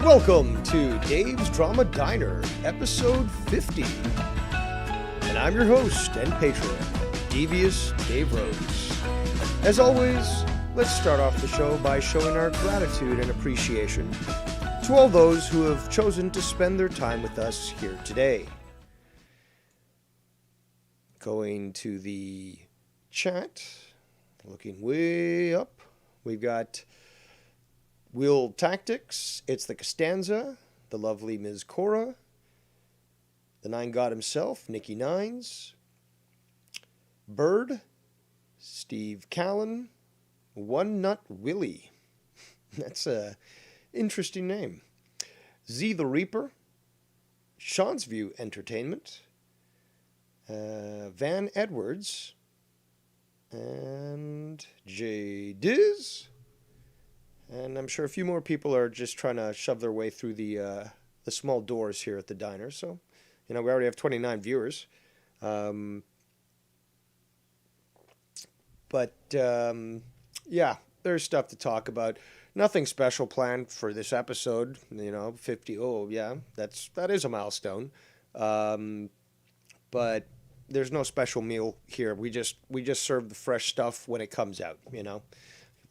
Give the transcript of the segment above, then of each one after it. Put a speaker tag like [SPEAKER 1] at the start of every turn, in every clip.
[SPEAKER 1] Welcome to Dave's Drama Diner, episode 50. And I'm your host and patron, Devious Dave Rose. As always, let's start off the show by showing our gratitude and appreciation to all those who have chosen to spend their time with us here today. Going to the chat, looking way up, we've got Will Tactics, It's the Costanza, the lovely Ms. Cora, the Nine God himself, Nikki Nines, Bird, Steve Callan, One Nut Willie. That's a interesting name. Z the Reaper, Sean's View Entertainment, Van Edwards, and J Diz. And I'm sure a few more people are just trying to shove their way through the small doors here at the diner. So, we already have 29 viewers. Yeah, there's stuff to talk about. Nothing special planned for this episode. 50. Oh, yeah, that is a milestone. But there's no special meal here. We just serve the fresh stuff when it comes out.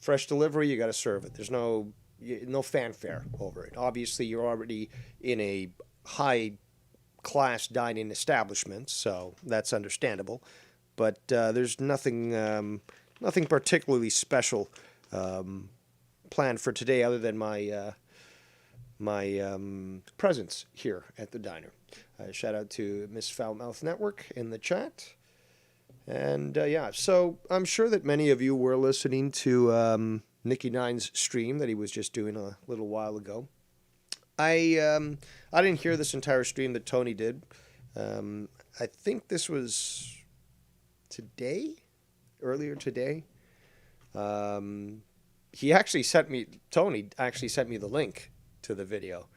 [SPEAKER 1] Fresh delivery, you got to serve it. There's no fanfare over it. Obviously, you're already in a high-class dining establishment, so that's understandable. But there's nothing particularly special planned for today, other than my presence here at the diner. Shout out to Miss Foulmouth Network in the chat. And so I'm sure that many of you were listening to Nicky Nine's stream that he was just doing a little while ago. I didn't hear this entire stream that Tony did. I think this was earlier today. Tony actually sent me the link to the video.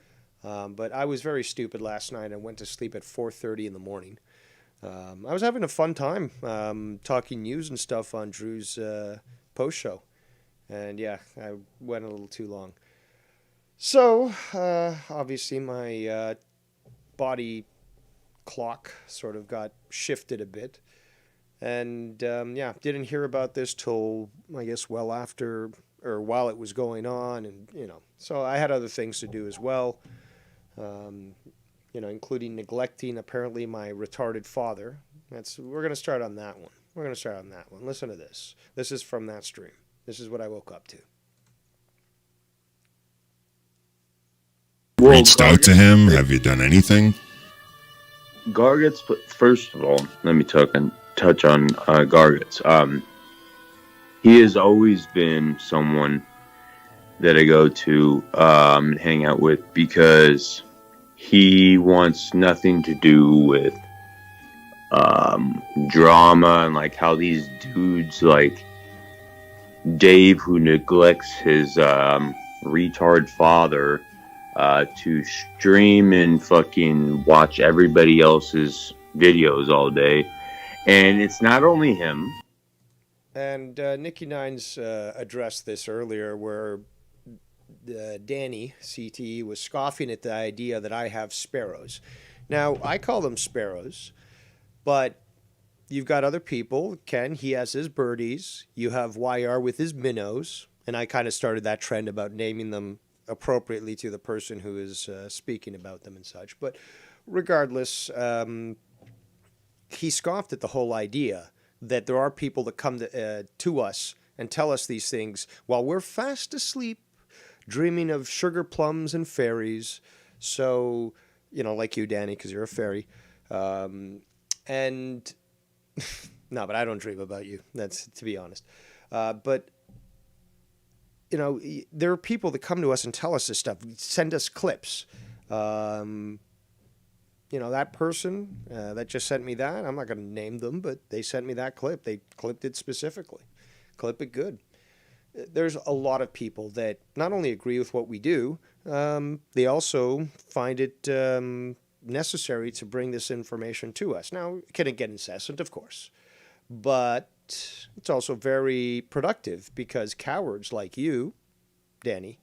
[SPEAKER 1] But I was very stupid last night. I went to sleep at 4:30 in the morning. I was having a fun time talking news and stuff on Drew's post show. And I went a little too long. So, obviously my body clock sort of got shifted a bit. And didn't hear about this till, I guess, well after, or while it was going on. And, so I had other things to do as well. Including neglecting, apparently, my retarded father. We're going to start on that one. Listen to this. This is from that stream. This is what I woke up to.
[SPEAKER 2] Reached out to him? Have you done anything?
[SPEAKER 3] Gargets, first of all, let me touch on Gargets. He has always been someone that I go to and hang out with because he wants nothing to do with drama and like how these dudes like Dave, who neglects his retard father, to stream and fucking watch everybody else's videos all day. And it's not only him.
[SPEAKER 1] And Nicky Nines addressed this earlier where Danny, CTE, was scoffing at the idea that I have sparrows. Now, I call them sparrows, but you've got other people. Ken, he has his birdies. You have YR with his minnows. And I kind of started that trend about naming them appropriately to the person who is speaking about them and such. But regardless, he scoffed at the whole idea that there are people that come to us and tell us these things while we're fast asleep, dreaming of sugar plums and fairies. So, like you, Danny, because you're a fairy. And no, but I don't dream about you. That's to be honest. But there are people that come to us and tell us this stuff, send us clips. That person that just sent me that, I'm not going to name them, but they sent me that clip. They clipped it specifically. Clip it good. There's a lot of people that not only agree with what we do, they also find it necessary to bring this information to us. Now, can it get incessant? Of course. But it's also very productive because cowards like you, Danny,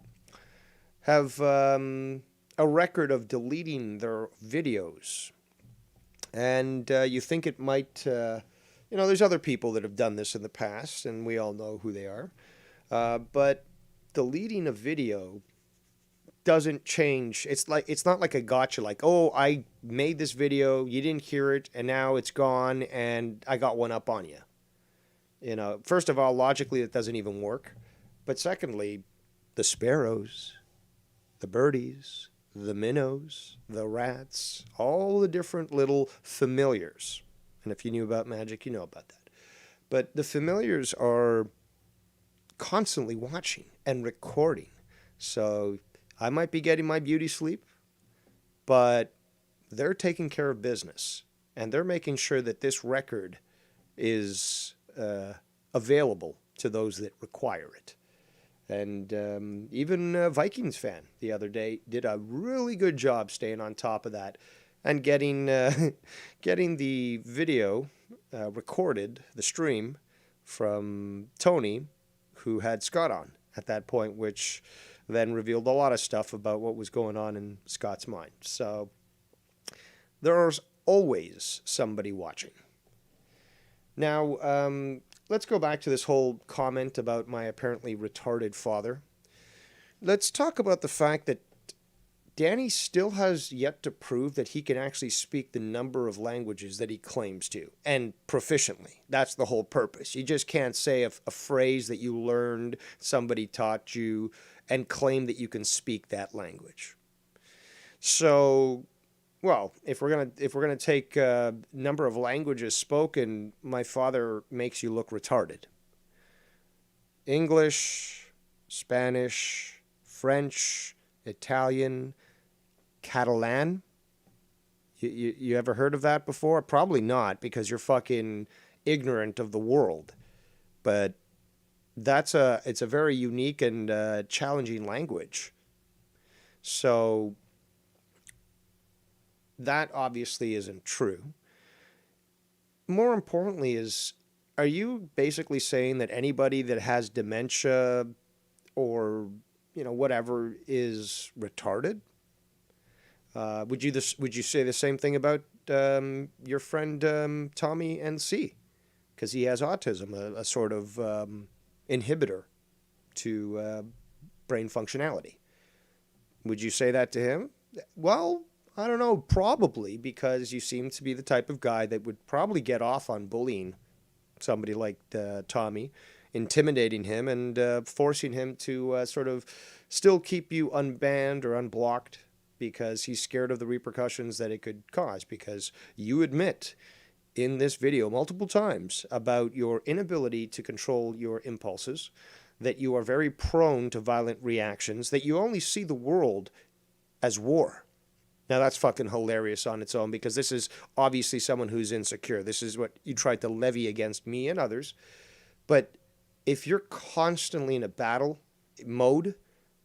[SPEAKER 1] have a record of deleting their videos. And you think it might, there's other people that have done this in the past, and we all know who they are. But deleting a video doesn't change. It's not like a gotcha, like, oh, I made this video, you didn't hear it, and now it's gone, and I got one up on you. First of all, logically, it doesn't even work. But secondly, the sparrows, the birdies, the minnows, the rats, all the different little familiars. And if you knew about magic, you know about that. But the familiars are constantly watching and recording. So I might be getting my beauty sleep, but they're taking care of business. And they're making sure that this record is available to those that require it. And even a Vikings fan the other day did a really good job staying on top of that and getting the video recorded, the stream, from Tony, who had Scott on at that point, which then revealed a lot of stuff about what was going on in Scott's mind. So there's always somebody watching. Now, let's go back to this whole comment about my apparently retarded father. Let's talk about the fact that Danny still has yet to prove that he can actually speak the number of languages that he claims to, and proficiently. That's the whole purpose. You just can't say a phrase that you learned, somebody taught you, and claim that you can speak that language. So, well, if we're gonna take number of languages spoken, my father makes you look retarded. English, Spanish, French, Italian, Catalan. You ever heard of that before? Probably not, because you're fucking ignorant of the world. But it's a very unique and challenging language. So that obviously isn't true. More importantly are you basically saying that anybody that has dementia or, whatever is retarded? Would you say the same thing about your friend Tommy NC? Because he has autism, a sort of inhibitor to brain functionality. Would you say that to him? Well, I don't know, probably, because you seem to be the type of guy that would probably get off on bullying somebody like Tommy, intimidating him and forcing him to sort of still keep you unbanned or unblocked because he's scared of the repercussions that it could cause. Because you admit in this video multiple times about your inability to control your impulses, that you are very prone to violent reactions, that you only see the world as war. Now, that's fucking hilarious on its own, because this is obviously someone who's insecure. This is what you tried to levy against me and others. But if you're constantly in a battle mode,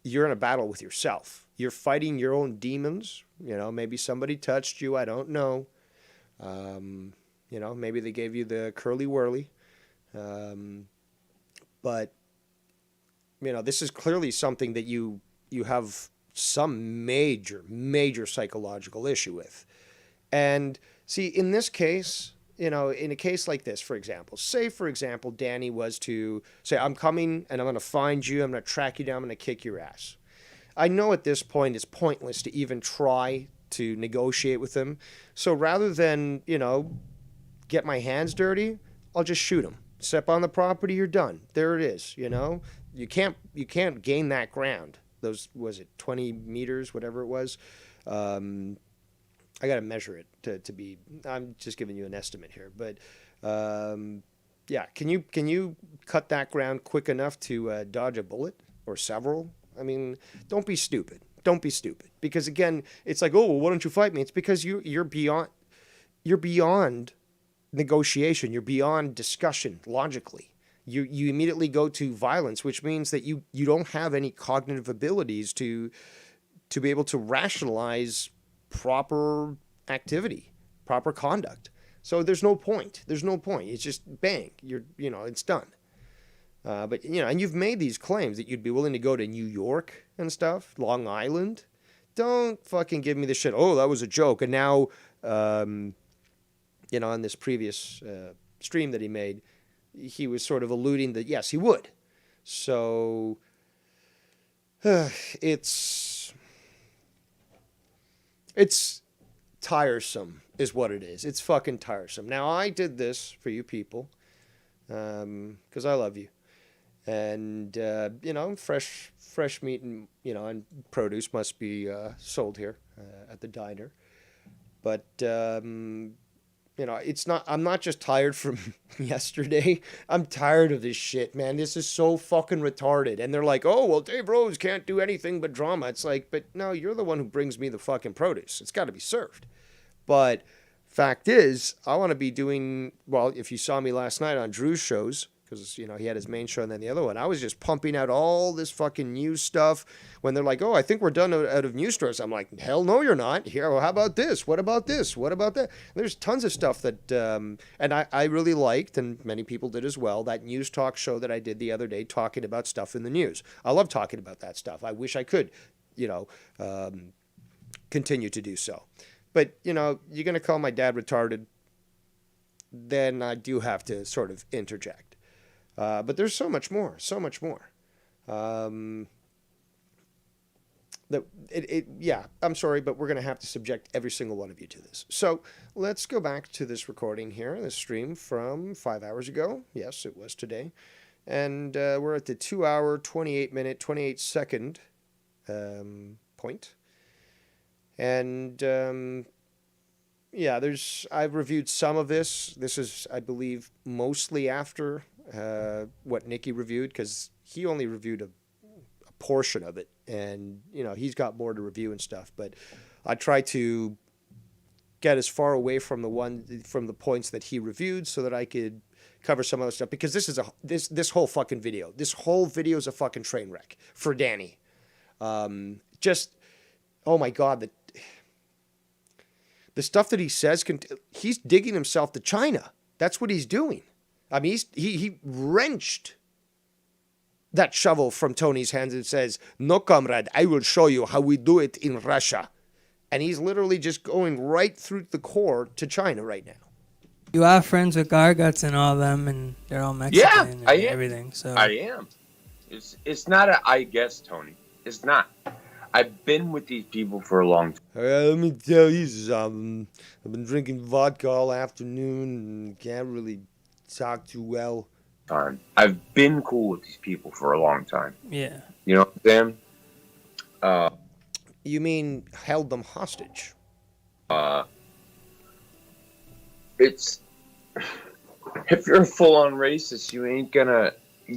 [SPEAKER 1] you're in a battle with yourself. You're fighting your own demons. Maybe somebody touched you. I don't know. Maybe they gave you the curly whirly. But, this is clearly something that you have some major psychological issue with. And see, in this case, in a case like this, for example, Danny was to say, I'm coming and I'm going to find you. I'm going to track you down. I'm going to kick your ass. I know at this point it's pointless to even try to negotiate with him. So rather than, get my hands dirty, I'll just shoot him. Step on the property, you're done. There it is, You can't gain that ground. Those, was it 20 meters, whatever it was? I got to measure it to be, I'm just giving you an estimate here. But yeah, can you cut that ground quick enough to dodge a bullet or several? I mean, don't be stupid. Don't be stupid. Because again, it's like, oh, well, why don't you fight me? It's because you're beyond negotiation. You're beyond discussion logically. You immediately go to violence, which means that you don't have any cognitive abilities to be able to rationalize proper activity, proper conduct. So there's no point. It's just bang. It's done. But, and you've made these claims that you'd be willing to go to New York and stuff, Long Island. Don't fucking give me the shit. Oh, that was a joke. And now, on this previous stream that he made, he was sort of alluding that, yes, he would. So, it's tiresome is what it is. It's fucking tiresome. Now, I did this for you people because I love you. And, fresh meat and produce must be sold here at the diner. But, I'm not just tired from yesterday. I'm tired of this shit, man. This is so fucking retarded. And they're like, oh, well, Dave Rose can't do anything but drama. It's like, but no, you're the one who brings me the fucking produce. It's got to be served. But fact is, I want to be doing, well, if you saw me last night on Drew's shows, because, he had his main show and then the other one, I was just pumping out all this fucking news stuff. When they're like, oh, I think we're done out of news stories. I'm like, hell no, you're not. Here, well, how about this? What about this? What about that? There's tons of stuff that, and I really liked, and many people did as well, that news talk show that I did the other day talking about stuff in the news. I love talking about that stuff. I wish I could, continue to do so. But, you're going to call my dad retarded, then I do have to sort of interject. But there's so much more. I'm sorry, but we're going to have to subject every single one of you to this. So let's go back to this recording here, this stream from 5 hours ago. Yes, it was today. And we're at the 2 hour, 28 minute, 28 second point. And I've reviewed some of this. This is, I believe, mostly after what Nikki reviewed, because he only reviewed a portion of it, and he's got more to review and stuff. But I try to get as far away from the points that he reviewed so that I could cover some other stuff, because this whole fucking video, is a fucking train wreck for Danny. Just, oh my God, the stuff that he says, he's digging himself to China. That's what he's doing. I mean, he wrenched that shovel from Tony's hands and says, no, comrade, I will show you how we do it in Russia. And he's literally just going right through the core to China right now.
[SPEAKER 4] You are friends with Garguts and all them, and they're all Mexican and everything. So
[SPEAKER 3] I am. It's not a I guess, Tony. It's not. I've been with these people for a long time.
[SPEAKER 1] Let me tell you something. I've been drinking vodka all afternoon and can't really talk too well.
[SPEAKER 3] I've been cool with these people for a long time.
[SPEAKER 4] Yeah.
[SPEAKER 3] You know what I'm saying?
[SPEAKER 1] You mean held them hostage?
[SPEAKER 3] It's... If you're a full-on racist, you ain't gonna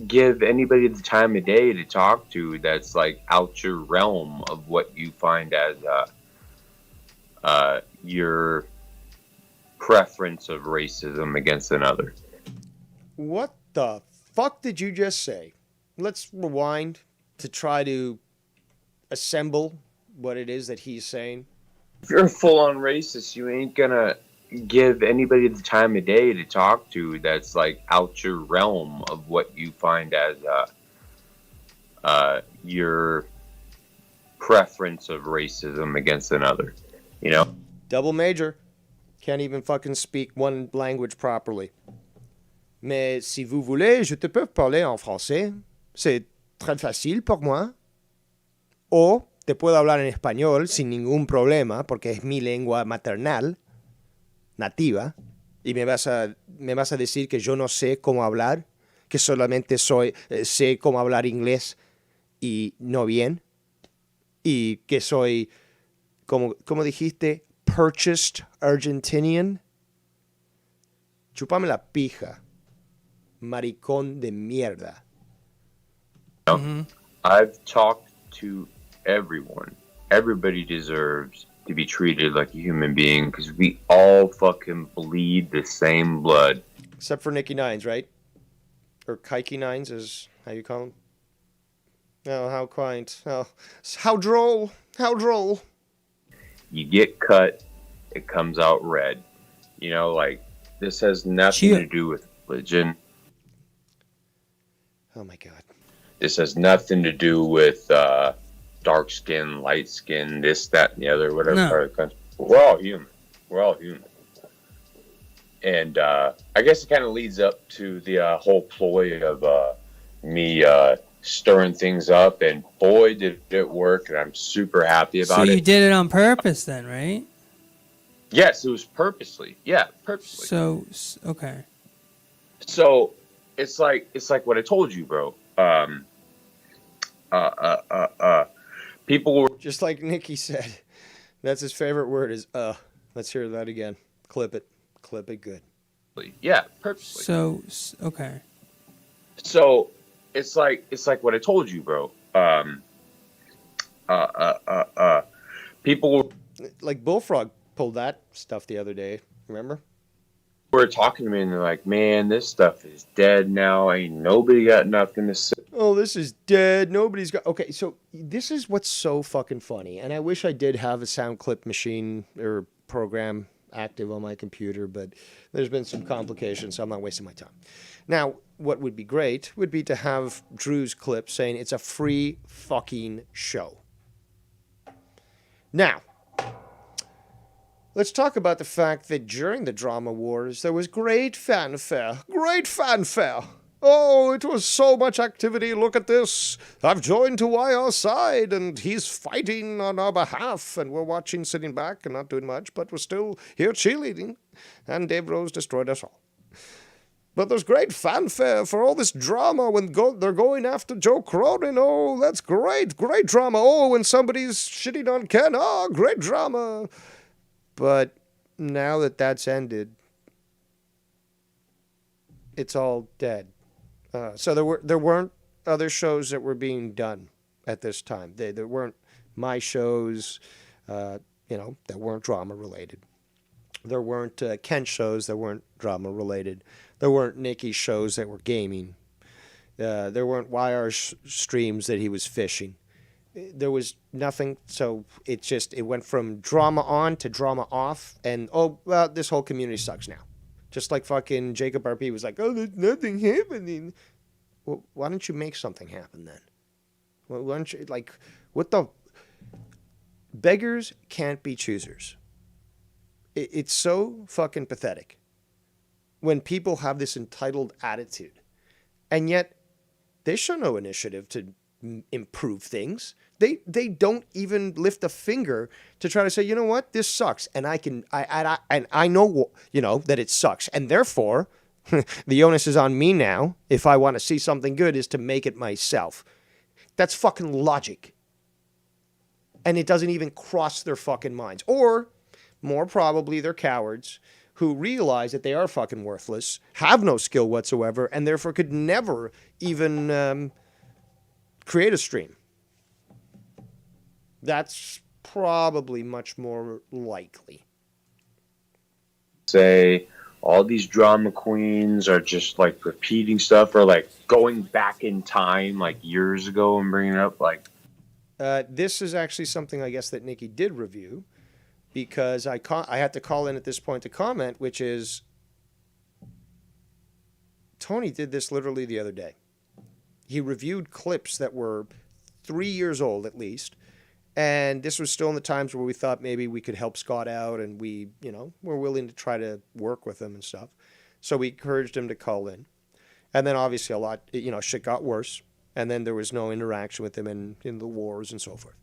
[SPEAKER 3] give anybody the time of day to talk to that's like out your realm of what you find as your preference of racism against another.
[SPEAKER 1] What the fuck did you just say? Let's rewind to try to assemble what it is that he's saying.
[SPEAKER 3] If you're a full-on racist, you ain't gonna give anybody the time of day to talk to that's like out your realm of what you find as your preference of racism against another,
[SPEAKER 1] Double major. Can't even fucking speak one language properly. Mais si vous voulez, je te peux parler en français. C'est très facile pour moi. O te puedo hablar en español sin ningún problema, porque es mi lengua maternal, nativa. Y me vas a decir que yo no sé cómo hablar, que solamente sé cómo hablar inglés y no bien. Y que soy, como dijiste, purchased Argentinian. Chupame la pija. Maricón de mierda.
[SPEAKER 3] I've talked to everyone. Everybody deserves to be treated like a human being because we all fucking bleed the same blood.
[SPEAKER 1] Except for Nicky Nines, right? Or Kikey Nines is how you call him. Oh, how quaint. Oh, how droll. How droll.
[SPEAKER 3] You get cut, it comes out red. This has nothing to do with religion.
[SPEAKER 1] Oh my God.
[SPEAKER 3] This has nothing to do with dark skin, light skin, this, that, and the other, whatever
[SPEAKER 4] No.
[SPEAKER 3] part of the country. We're all human. We're all human. And I guess it kind of leads up to the whole ploy of me stirring things up. And boy, did it work. And I'm super happy about
[SPEAKER 4] So
[SPEAKER 3] it.
[SPEAKER 4] you did it on purpose then, right?
[SPEAKER 3] Yes, it was purposely. Yeah, purposely.
[SPEAKER 4] So, okay.
[SPEAKER 3] So it's like what I told you, bro. People were
[SPEAKER 1] Just like Nikki said, that's his favorite word is Let's hear that again. Clip it. Clip it good.
[SPEAKER 3] yeah, purposely.
[SPEAKER 4] So, okay.
[SPEAKER 3] So it's like what I told you, bro. People
[SPEAKER 1] Like Bullfrog pulled that stuff the other day. Remember?
[SPEAKER 3] were talking to me and they're like, "Man, this stuff is dead now. Ain't nobody got nothing to say."
[SPEAKER 1] Oh, this is dead. Nobody's got. Okay, so this is what's so fucking funny. And I wish I did have a sound clip machine or program active on my computer, but there's been some complications, so I'm not wasting my time. Now, what would be great would be to have Drew's clip saying it's a free fucking show. Now, let's talk about the fact that during the drama wars, there was great fanfare. Great fanfare. Oh, it was so much activity. Look at this. I've joined to our side, and he's fighting on our behalf, and we're watching, sitting back and not doing much, but we're still here cheerleading. And Dave Rose destroyed us all. But there's great fanfare for all this drama when they're going after Joe Cronin. Oh, that's great. Great drama. Oh, when somebody's shitting on Ken. Oh, great drama. But now that that's ended, it's all dead. So there weren't other shows that were being done at this time. There weren't my shows, that weren't drama related. There weren't Ken shows that weren't drama related. There weren't Nikki's shows that were gaming. There weren't YR streams that he was fishing. There was nothing. So it went from drama on to drama off. And, this whole community sucks now. Just like fucking Jacob RP was like, oh, there's nothing happening. Well, why don't you make something happen then? Well, why don't you, what the... Beggars can't be choosers. It's so fucking pathetic when people have this entitled attitude. And yet, they show no initiative to improve things. They don't even lift a finger to try to say, you know what, this sucks, and I know that it sucks, and therefore the onus is on me now. If I want to see something good, is to make it myself. That's fucking logic, and it doesn't even cross their fucking minds. Or more probably, they're cowards who realize that they are fucking worthless, have no skill whatsoever, and therefore could never even create a stream. That's probably much more likely.
[SPEAKER 3] Say all these drama queens are just like repeating stuff or like going back in time like years ago and bringing it up like.
[SPEAKER 1] This is actually something I guess that Nikki did review because I had to call in at this point to comment, which is Tony did this literally the other day. He reviewed clips that were 3 years old at least. And this was still in the times where we thought maybe we could help Scott out and we, were willing to try to work with him and stuff. So we encouraged him to call in. And then obviously a lot, shit got worse. And then there was no interaction with him in the wars and so forth.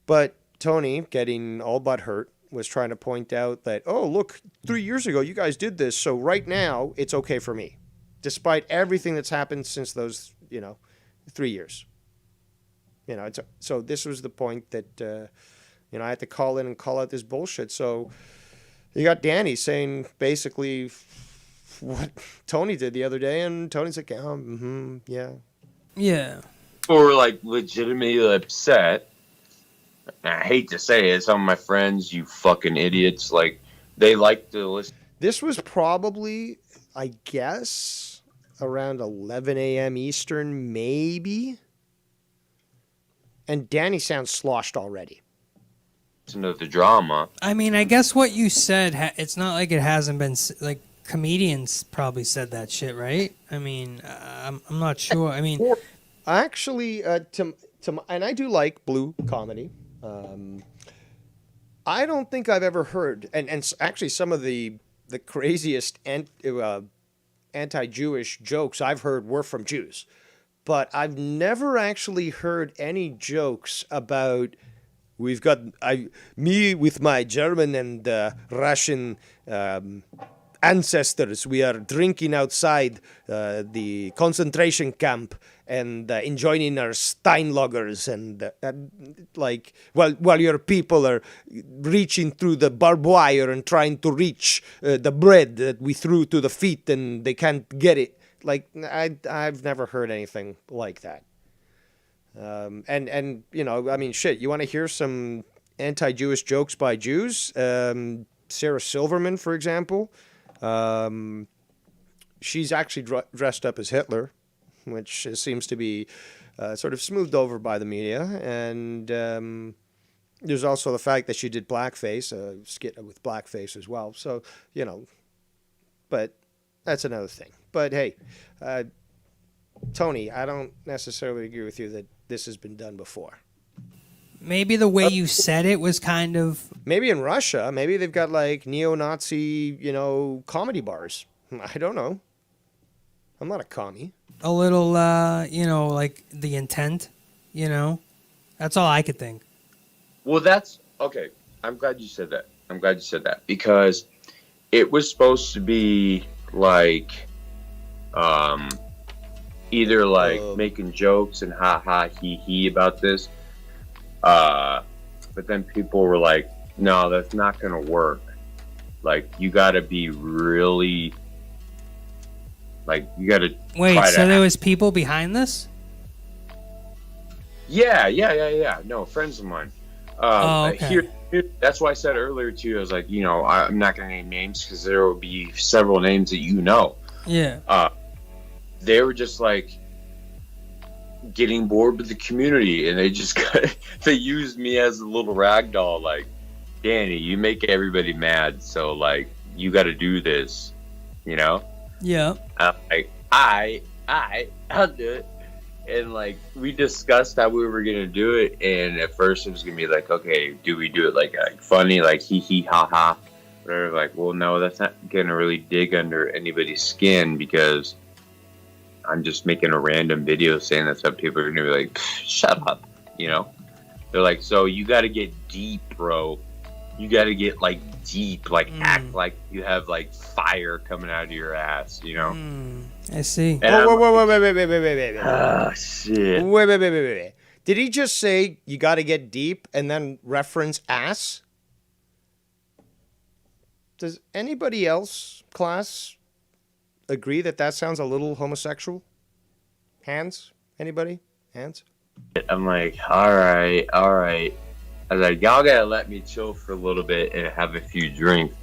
[SPEAKER 1] But Tony, getting all butthurt, was trying to point out that, oh, look, 3 years ago you guys did this. So right now it's okay for me. Despite everything that's happened since those, 3 years. So this was the point that, I had to call in and call out this bullshit. So you got Danny saying basically what Tony did the other day, and Tony's like, yeah.
[SPEAKER 4] Yeah.
[SPEAKER 3] Or like legitimately upset. I hate to say it, some of my friends, you fucking idiots, like they like to listen.
[SPEAKER 1] This was probably, I guess, around 11 a.m. Eastern, maybe. And Danny sounds sloshed already.
[SPEAKER 3] To the drama.
[SPEAKER 4] I mean, I guess what you said, it's not like it hasn't been, comedians probably said that shit, right? I mean, I'm not sure. I mean,
[SPEAKER 1] Actually, and I do like blue comedy. I don't think I've ever heard, and actually some of the craziest anti-Jewish jokes I've heard were from Jews, but I've never actually heard any jokes about we've got me with my German and Russian ancestors. We are drinking outside the concentration camp and enjoying our Steinlagers like while your people are reaching through the barbed wire and trying to reach the bread that we threw to the feet and they can't get it. Like I've never heard anything like that. And you know, I mean, shit. You want to hear some anti-Jewish jokes by Jews? Sarah Silverman, for example. She's actually dressed up as Hitler, which seems to be sort of smoothed over by the media. And there's also the fact that she did blackface, a skit with blackface as well. So, you know, but that's another thing. But hey, Tony, I don't necessarily agree with you that this has been done before.
[SPEAKER 4] maybe the way you said it was kind of...
[SPEAKER 1] Maybe in Russia, maybe they've got like neo-Nazi, you know, comedy bars. I don't know. I'm not a commie.
[SPEAKER 4] A little, you know, like the intent, you know? That's all I could think.
[SPEAKER 3] Well, that's... Okay, I'm glad you said that. Because it was supposed to be like... either like making jokes and ha ha he he about this, but then people were like, no, that's not gonna work. Like, you gotta be really, like, you gotta
[SPEAKER 4] wait, so there was people behind this?
[SPEAKER 3] Yeah. No, friends of mine.
[SPEAKER 4] Okay.
[SPEAKER 3] Here, that's why I said earlier to you, I was like, you know, I'm not gonna name names because there will be several names that you know.
[SPEAKER 4] Yeah.
[SPEAKER 3] They were just like getting bored with the community, and they just they used me as a little rag doll. Like, Danny, you make everybody mad, so like you got to do this, you know?
[SPEAKER 4] Yeah.
[SPEAKER 3] I'm like, I'll do it. And like we discussed how we were gonna do it, and at first it was gonna be like, okay, do we do it like funny, like hee hee ha ha, whatever? Like, well, no, that's not gonna really dig under anybody's skin because I'm just making a random video saying that some people are gonna be like, shut up, you know? They're like, so you gotta get deep, bro. You gotta get like deep, like act like you have like fire coming out of your ass, you know?
[SPEAKER 4] I see.
[SPEAKER 1] Wait.
[SPEAKER 3] Oh, shit.
[SPEAKER 1] Wait. Did he just say you gotta get deep and then reference ass? Does anybody else, class, agree that that sounds a little homosexual? Hands? Anybody? Hands?
[SPEAKER 3] I'm like, all right. I was like, y'all gotta let me chill for a little bit and have a few drinks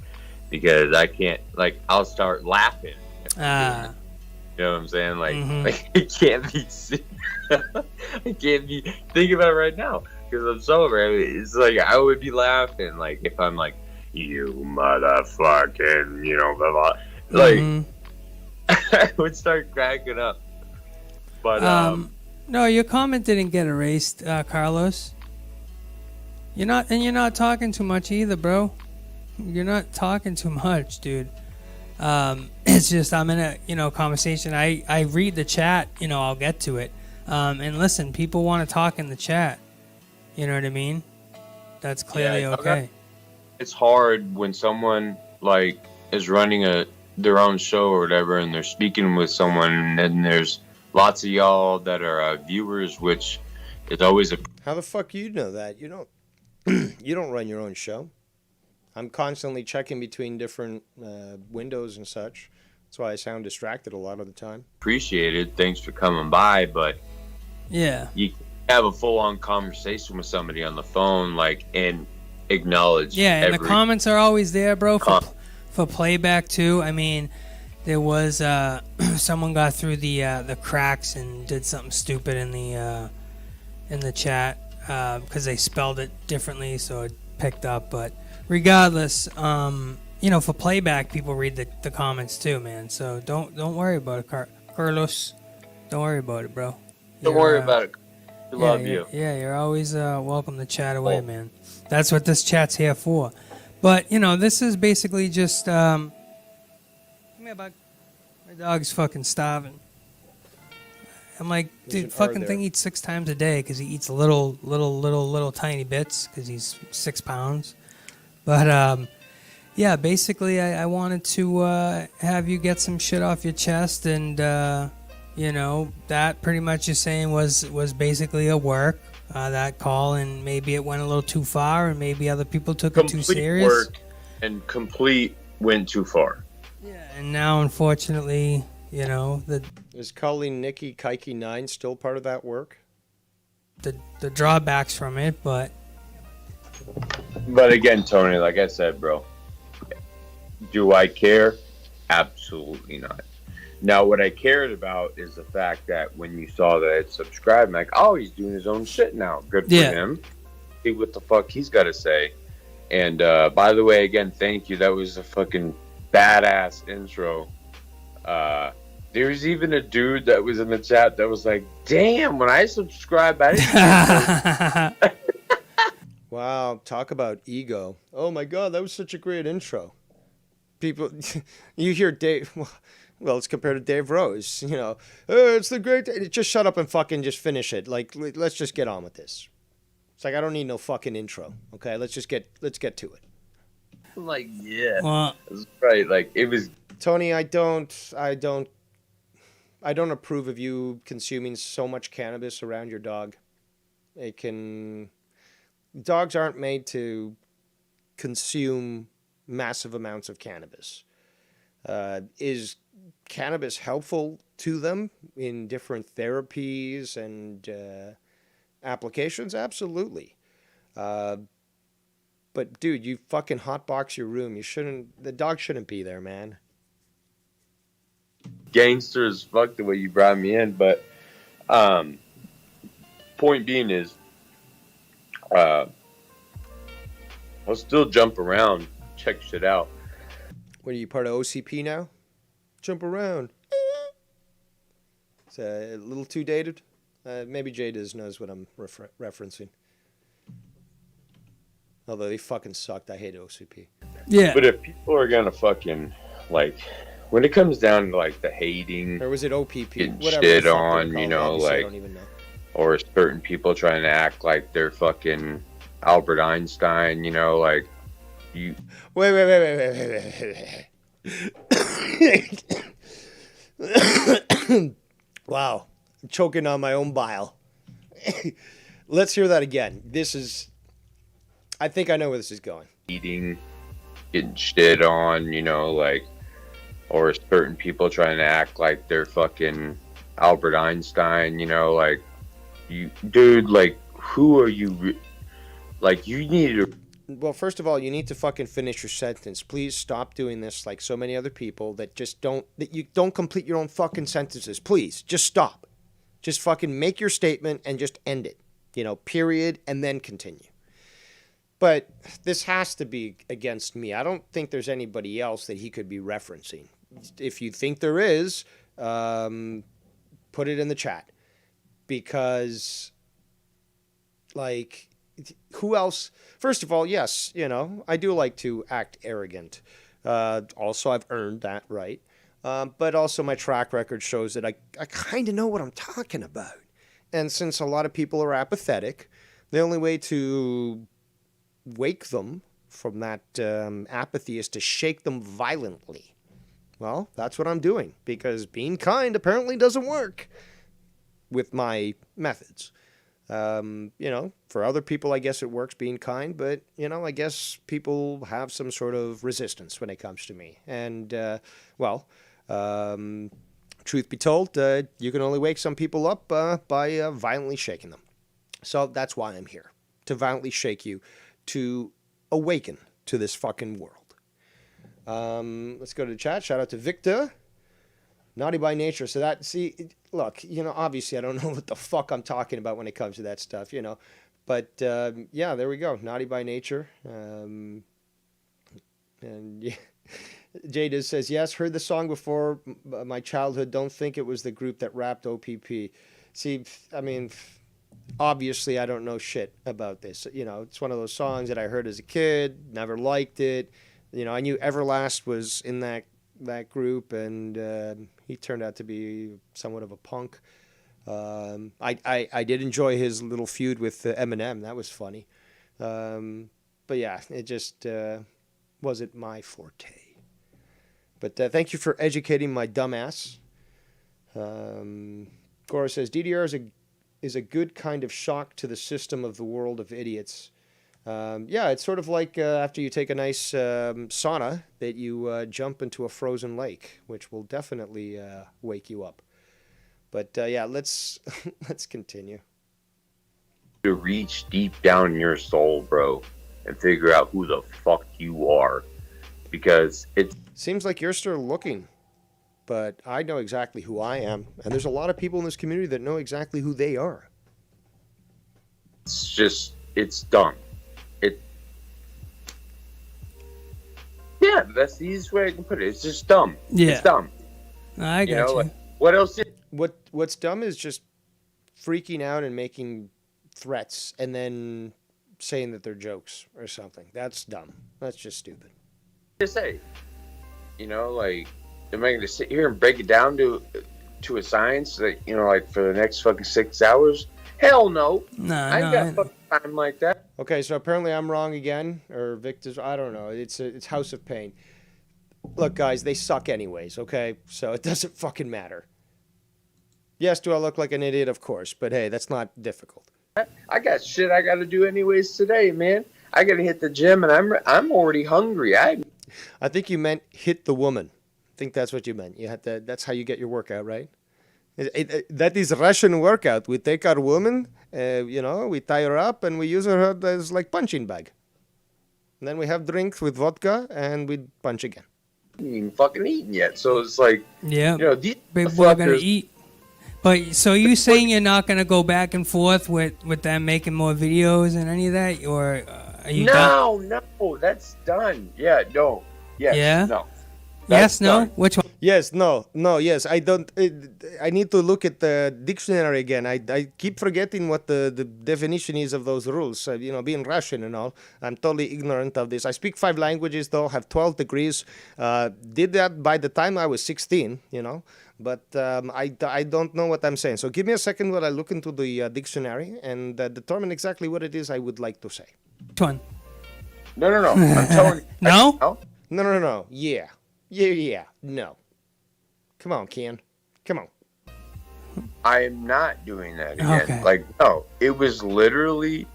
[SPEAKER 3] because I can't, like, I'll start laughing. You know what I'm saying? Like, like it can't be, I can't be thinking about it right now because I'm sober. I mean, it's like, I would be laughing, like, if I'm like, you motherfucking, you know, blah, blah. Like, I would start cracking up. But
[SPEAKER 4] no, your comment didn't get erased, Carlos. You're not talking too much either, bro. You're not talking too much, dude. It's just I'm in a conversation. I read the chat, I'll get to it. And listen, people want to talk in the chat. You know what I mean? That's clearly okay.
[SPEAKER 3] It's hard when someone like is running their own show or whatever, and they're speaking with someone, and then there's lots of y'all that are viewers, which is always a...
[SPEAKER 1] How the fuck you know that? You don't run your own show. I'm constantly checking between different windows and such. That's why I sound distracted a lot of the time.
[SPEAKER 3] Appreciated. Thanks for coming by, but
[SPEAKER 4] yeah,
[SPEAKER 3] you have a full-on conversation with somebody on the phone, like, and acknowledge.
[SPEAKER 4] Yeah, and the comments are always there, bro, for playback too. I mean, there was someone got through the cracks and did something stupid in the chat because they spelled it differently, so it picked up. But regardless, for playback, people read the comments too, man. So don't worry about it, Carlos. Don't worry about it, bro.
[SPEAKER 3] Don't worry about it. We love you.
[SPEAKER 4] Yeah, you're always welcome to chat away, man. That's what this chat's here for. But this is basically just. Come here, bug. My dog's fucking starving. I'm like, dude, fucking thing eats 6 times a day because he eats little tiny bits because he's 6 pounds. But yeah, basically, I wanted to have you get some shit off your chest, and that pretty much you're saying was basically a work that call, and maybe it went a little too far, and maybe other people took it too serious.
[SPEAKER 3] Work and complete went too far.
[SPEAKER 4] Yeah, and now unfortunately,
[SPEAKER 1] Is calling Nikki Kaiki 9 still part of that work?
[SPEAKER 4] The drawbacks from it, but
[SPEAKER 3] again, Tony, like I said, bro, do I care? Absolutely not. Now, what I cared about is the fact that when you saw that I'd subscribed, I'm like, oh, he's doing his own shit now. Good for him. See what the fuck he's got to say. And by the way, again, thank you. That was a fucking badass intro. There's even a dude that was in the chat that was like, damn, when I subscribed, I didn't.
[SPEAKER 1] Wow, talk about ego. Oh my God, that was such a great intro. People, you hear Dave, well, it's compared to Dave Rose, oh, it's the great, just shut up and fucking just finish it. Like, let's just get on with this. It's like, I don't need no fucking intro. Okay, let's get to it.
[SPEAKER 3] Like, yeah, that's right. Like, it was.
[SPEAKER 1] Tony, I don't approve of you consuming so much cannabis around your dog. Dogs aren't made to consume massive amounts of cannabis. Is cannabis helpful to them in different therapies and applications? Absolutely. But dude, you fucking hotbox your room. The dog shouldn't be there, man.
[SPEAKER 3] Gangster as fuck the way you brought me in, but point being is I'll still jump around, check shit out.
[SPEAKER 1] What are you, part of OCP now? Jump around. It's a little too dated. Maybe Jay knows what I'm referencing. Although they fucking sucked. I hate OCP.
[SPEAKER 4] Yeah.
[SPEAKER 3] But if people are gonna fucking like, when it comes down to like the hating,
[SPEAKER 1] or was it OPP?
[SPEAKER 3] Getting
[SPEAKER 1] Whatever
[SPEAKER 3] shit
[SPEAKER 1] the fuck
[SPEAKER 3] on,
[SPEAKER 1] they're called. Obviously,
[SPEAKER 3] like,
[SPEAKER 1] I don't even know.
[SPEAKER 3] Or certain people trying to act like they're fucking Albert Einstein, like you.
[SPEAKER 1] Wait. Wow, I'm choking on my own bile. Let's hear that again. I think I know where this is going.
[SPEAKER 3] Eating, getting shit on, like, or certain people trying to act like they're fucking Albert Einstein, like you, dude, like, who are you? Like, you need to.
[SPEAKER 1] Well, first of all, you need to fucking finish your sentence. Please stop doing this like so many other people that you don't complete your own fucking sentences. Please, just stop. Just fucking make your statement and just end it. Period, and then continue. But this has to be against me. I don't think there's anybody else that he could be referencing. If you think there is, put it in the chat. Because, like, who else? First of all, yes, I do like to act arrogant. Also, I've earned that right. But also my track record shows that I kind of know what I'm talking about. And since a lot of people are apathetic, the only way to wake them from that apathy is to shake them violently. Well, that's what I'm doing, because being kind apparently doesn't work with my methods. For other people, I guess it works being kind, but, I guess people have some sort of resistance when it comes to me. And, truth be told, you can only wake some people up by violently shaking them. So that's why I'm here, to violently shake you, to awaken to this fucking world. Let's go to the chat. Shout out to Victor. Naughty by nature. So look, obviously I don't know what the fuck I'm talking about when it comes to that stuff, But, yeah, there we go. Naughty by nature. And yeah, Jada says, yes, heard the song before my childhood. Don't think it was the group that rapped OPP. See, I mean, obviously I don't know shit about this. You know, it's one of those songs that I heard as a kid, never liked it. You know, I knew Everlast was in that group, and he turned out to be somewhat of a punk. I did enjoy his little feud with Eminem. That was funny. But yeah, it just wasn't my forte. But thank you for educating my dumbass. Gora says DDR is a good kind of shock to the system of the world of idiots. Yeah, it's sort of like after you take a nice sauna that you jump into a frozen lake, which will definitely wake you up. But yeah, let's let's continue.
[SPEAKER 3] To reach deep down in your soul, bro, and figure out who the fuck you are, because it
[SPEAKER 1] seems like you're still looking, but I know exactly who I am, and there's a lot of people in this community that know exactly who they are.
[SPEAKER 3] It's dumb. Yeah, that's the easiest way I can put it. It's just dumb.
[SPEAKER 4] Yeah.
[SPEAKER 3] It's dumb.
[SPEAKER 4] I got you.
[SPEAKER 3] Like, what else is
[SPEAKER 1] What's dumb is just freaking out and making threats and then saying that they're jokes or something. That's dumb. That's just stupid.
[SPEAKER 3] to say? Like, am I going to sit here and break it down to a science that, like for the next fucking 6 hours? Hell no. I ain't got fucking time like that.
[SPEAKER 1] Okay, so apparently I'm wrong again, or Victor's. I don't know. It's House of Pain. Look, guys, they suck anyways. Okay, so it doesn't fucking matter. Yes, do I look like an idiot? Of course, but hey, that's not difficult.
[SPEAKER 3] I got shit I got to do anyways today, man. I got to hit the gym, and I'm already hungry.
[SPEAKER 1] I think you meant hit the woman. I think that's what you meant. You had to. That's how you get your workout, right? That is Russian workout. We take our woman, we tie her up, and we use her as like punching bag. And then we have drinks with vodka, and we punch again.
[SPEAKER 3] I haven't even fucking eaten yet, so it's like,
[SPEAKER 4] yeah,
[SPEAKER 3] these
[SPEAKER 4] big boy gonna eat. But so you saying you're not gonna go back and forth with them making more videos and any of that, or are you done?
[SPEAKER 3] No, that's done. Yeah, no, yes,
[SPEAKER 4] yeah,
[SPEAKER 3] no.
[SPEAKER 4] Yes, no.
[SPEAKER 3] Done.
[SPEAKER 4] Which one?
[SPEAKER 1] Yes, no, yes. I don't. I need to look at the dictionary again. I keep forgetting what the definition is of those rules. Being Russian and all, I'm totally ignorant of this. I speak 5 languages, though. Have 12 degrees. Did that by the time I was 16. But I don't know what I'm saying. So give me a second while I look into the dictionary and determine exactly what it is I would like to say.
[SPEAKER 4] Which one?
[SPEAKER 3] No. I'm telling you.
[SPEAKER 4] No?
[SPEAKER 1] No. Yeah. No. Come on, Ken. Come on.
[SPEAKER 3] I am not doing that again.
[SPEAKER 4] Okay.
[SPEAKER 3] Like, no. It was literally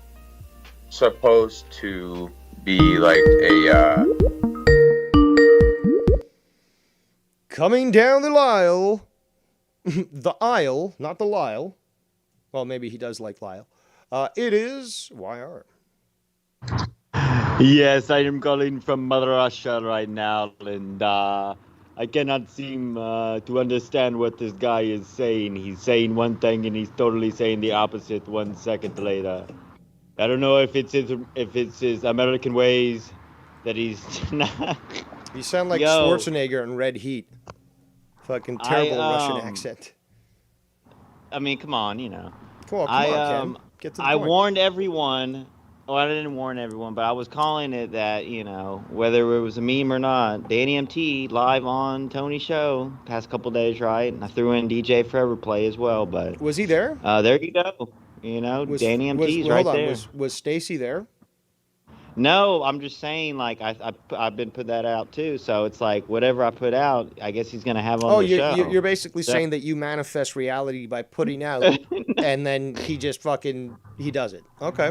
[SPEAKER 3] supposed to be like a
[SPEAKER 1] coming down the aisle. The aisle, not the Lyle. Well, maybe he does like Lyle. It is YR.
[SPEAKER 5] Yes, I am calling from Mother Russia right now, and I cannot seem to understand what this guy is saying. He's saying one thing and he's totally saying the opposite 1 second later. I don't know if it's his American ways that he's not.
[SPEAKER 1] You sound like Schwarzenegger in Red Heat. Fucking terrible Russian accent.
[SPEAKER 5] I mean, come on,
[SPEAKER 1] Come on, Ken. Get to the point.
[SPEAKER 5] I warned everyone. Well, I didn't warn everyone, but I was calling it that, whether it was a meme or not, Danny MT live on Tony's show past couple days, right? And I threw in DJ Forever Play as well, but...
[SPEAKER 1] Was he there?
[SPEAKER 5] There you go. Danny MT's right there.
[SPEAKER 1] Was Stacy there?
[SPEAKER 5] No, I'm just saying, like, I've been put that out, too. So it's like, whatever I put out, I guess he's going to have on the show.
[SPEAKER 1] You're basically saying that you manifest reality by putting out, and then he just he does it. Okay.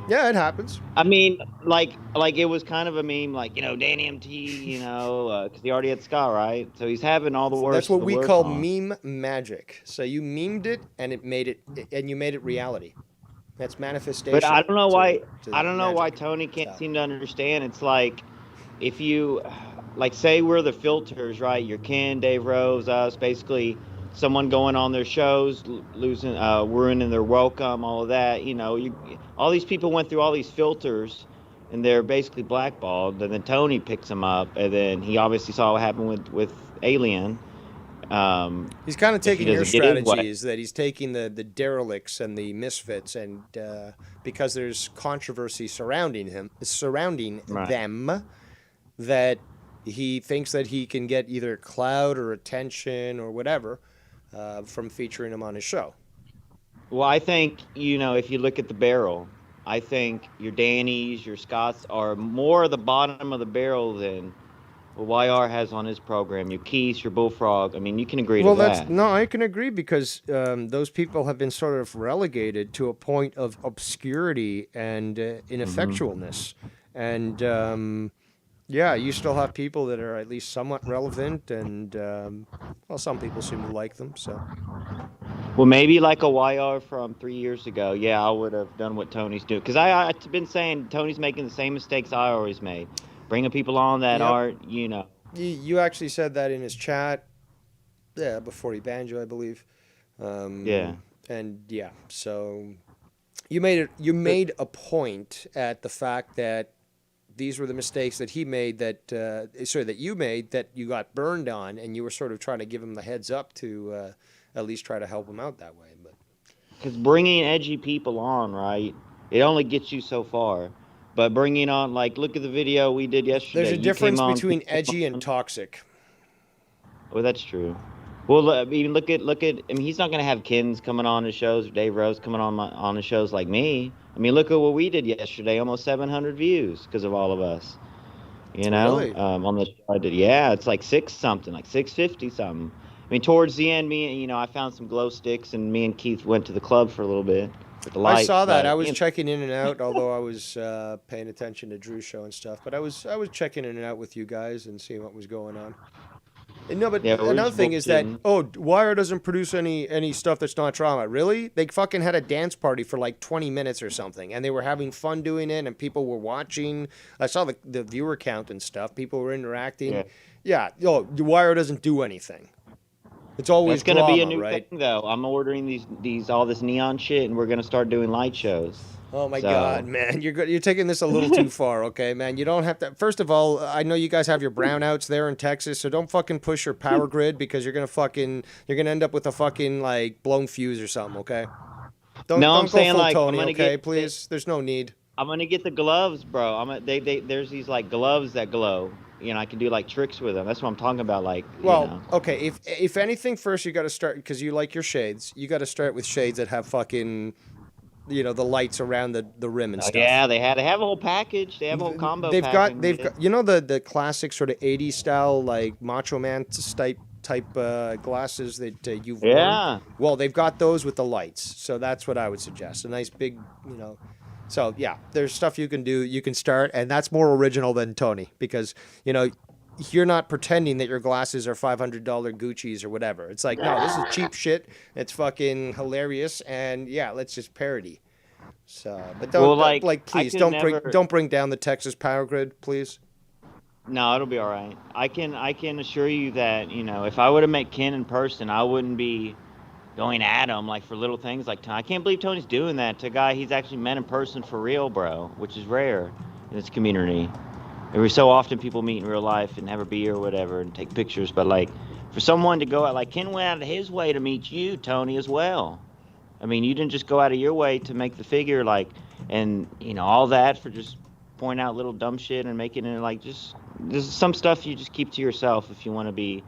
[SPEAKER 1] Yeah, it happens.
[SPEAKER 5] I mean, like it was kind of a meme, like, Danny MT, because he already had Scott, right? So he's having all the worst.
[SPEAKER 1] That's what we call meme magic. So you memed it, and you made it reality. That's manifestation.
[SPEAKER 5] But I don't know why. I don't know why Tony can't seem to understand. It's like, if you, like, say we're the filters, right? You're Ken, Dave Rose, us, basically. Someone going on their shows, ruining their welcome, all of that. All these people went through all these filters, and they're basically blackballed. And then Tony picks them up, and then he obviously saw what happened with Alien.
[SPEAKER 1] He's kind of
[SPEAKER 5] If he
[SPEAKER 1] taking your
[SPEAKER 5] doesn't get his way,
[SPEAKER 1] strategy, is that he's taking the derelicts and the misfits, and because there's controversy surrounding
[SPEAKER 5] right?
[SPEAKER 1] them, that he thinks that he can get either clout or attention or whatever from featuring them on his show.
[SPEAKER 5] Well, I think, if you look at the barrel, I think your Dannies, your Scots are more the bottom of the barrel than what YR has on his program. Your Keith, your Bullfrog. I mean, you can agree to
[SPEAKER 1] Well,
[SPEAKER 5] that.
[SPEAKER 1] I can agree, because those people have been sort of relegated to a point of obscurity and ineffectualness, and yeah, you still have people that are at least somewhat relevant, and well, some people seem to like them. So
[SPEAKER 5] Well, maybe like a YR from 3 years ago. Yeah, I would have done what Tony's doing. Because I've been saying Tony's making the same mistakes I always made. Bringing people on that
[SPEAKER 1] Yep.
[SPEAKER 5] aren't,
[SPEAKER 1] you actually said that in his chat, yeah, before he banned you, I believe.
[SPEAKER 5] Yeah.
[SPEAKER 1] And yeah, so you made a point at the fact that these were the mistakes that he made, that you made, that you got burned on, and you were sort of trying to give him the heads up to at least try to help him out that way. But
[SPEAKER 5] Because bringing edgy people on, right, it only gets you so far. But bringing on, like, look at the video we did yesterday.
[SPEAKER 1] there's a
[SPEAKER 5] You
[SPEAKER 1] difference
[SPEAKER 5] came on,
[SPEAKER 1] between
[SPEAKER 5] Keith came
[SPEAKER 1] edgy and
[SPEAKER 5] on.
[SPEAKER 1] toxic.
[SPEAKER 5] Well, that's true. Well, I mean, look at. I mean, he's not gonna have Kins coming on his shows, or Dave Rose coming on his shows like me. I mean, look at what we did yesterday. Almost 700 views because of all of us.
[SPEAKER 1] Really?
[SPEAKER 5] On the show I did. Yeah, it's like 6-something, like 650 something. I mean, towards the end, I found some glow sticks, and me and Keith went to the club for a little bit with the
[SPEAKER 1] I
[SPEAKER 5] lights.
[SPEAKER 1] saw that.
[SPEAKER 5] but,
[SPEAKER 1] I was
[SPEAKER 5] you know,
[SPEAKER 1] checking in and out, although I was paying attention to Drew's show and stuff. But I was checking in and out with you guys and seeing what was going on. And no, but
[SPEAKER 5] Yeah, we're
[SPEAKER 1] another
[SPEAKER 5] just
[SPEAKER 1] thing is that
[SPEAKER 5] bullshitting.
[SPEAKER 1] Wire doesn't produce any stuff that's not drama. Really? They fucking had a dance party for like 20 minutes or something, and they were having fun doing it, and people were watching. I saw the viewer count and stuff. People were interacting.
[SPEAKER 5] Yeah.
[SPEAKER 1] Yeah. Wire doesn't do anything. It's always
[SPEAKER 5] That's gonna
[SPEAKER 1] drama,
[SPEAKER 5] be a new
[SPEAKER 1] right?
[SPEAKER 5] thing, though. I'm ordering these all this neon shit, and we're gonna start doing light shows.
[SPEAKER 1] Oh my
[SPEAKER 5] So-
[SPEAKER 1] God, man, you're taking this a little too far, okay, man. You don't have to. First of all, I know you guys have your brownouts there in Texas, so don't fucking push your power grid, because you're gonna end up with a fucking like blown fuse or something, okay?
[SPEAKER 5] No,
[SPEAKER 1] Don't
[SPEAKER 5] I'm
[SPEAKER 1] go
[SPEAKER 5] saying,
[SPEAKER 1] full
[SPEAKER 5] like, I'm
[SPEAKER 1] Tony,
[SPEAKER 5] gonna
[SPEAKER 1] okay?
[SPEAKER 5] get-
[SPEAKER 1] Please, there's no need.
[SPEAKER 5] I'm gonna get the gloves, bro. There's these like gloves that glow. I can do like tricks with them. That's what I'm talking about. Like,
[SPEAKER 1] Well, okay, if anything, first you got to start, because you like your shades. You got to start with shades that have fucking, the lights around the rim and stuff.
[SPEAKER 5] yeah, they have a whole package. They have a whole combo.
[SPEAKER 1] They've
[SPEAKER 5] pack.
[SPEAKER 1] got the classic sort of 80s style, like Macho Man type glasses that you've worn.
[SPEAKER 5] Yeah.
[SPEAKER 1] Well, they've got those with the lights, so that's what I would suggest. A nice big, So yeah, there's stuff you can do. You can start, and that's more original than Tony, because you're not pretending that your glasses are $500 Gucci's or whatever. It's like, no, this is cheap shit. It's fucking hilarious, and yeah, let's just parody. So, but don't
[SPEAKER 5] Well,
[SPEAKER 1] please
[SPEAKER 5] I
[SPEAKER 1] don't
[SPEAKER 5] could
[SPEAKER 1] bring
[SPEAKER 5] never-
[SPEAKER 1] don't bring down the Texas power grid, please.
[SPEAKER 5] No, it'll be all right. I can assure you that if I would have met Ken in person, I wouldn't be going at him like for little things like I can't believe Tony's doing that to a guy he's actually met in person for real, bro, which is rare in this community. Every so often people meet in real life and have a beer or whatever and take pictures, but like for someone to go out, like Ken went out of his way to meet you, Tony, as well. I mean, you didn't just go out of your way to make the figure, like, and all that for just pointing out little dumb shit and making it like just there's some stuff you just keep to yourself if you want to be,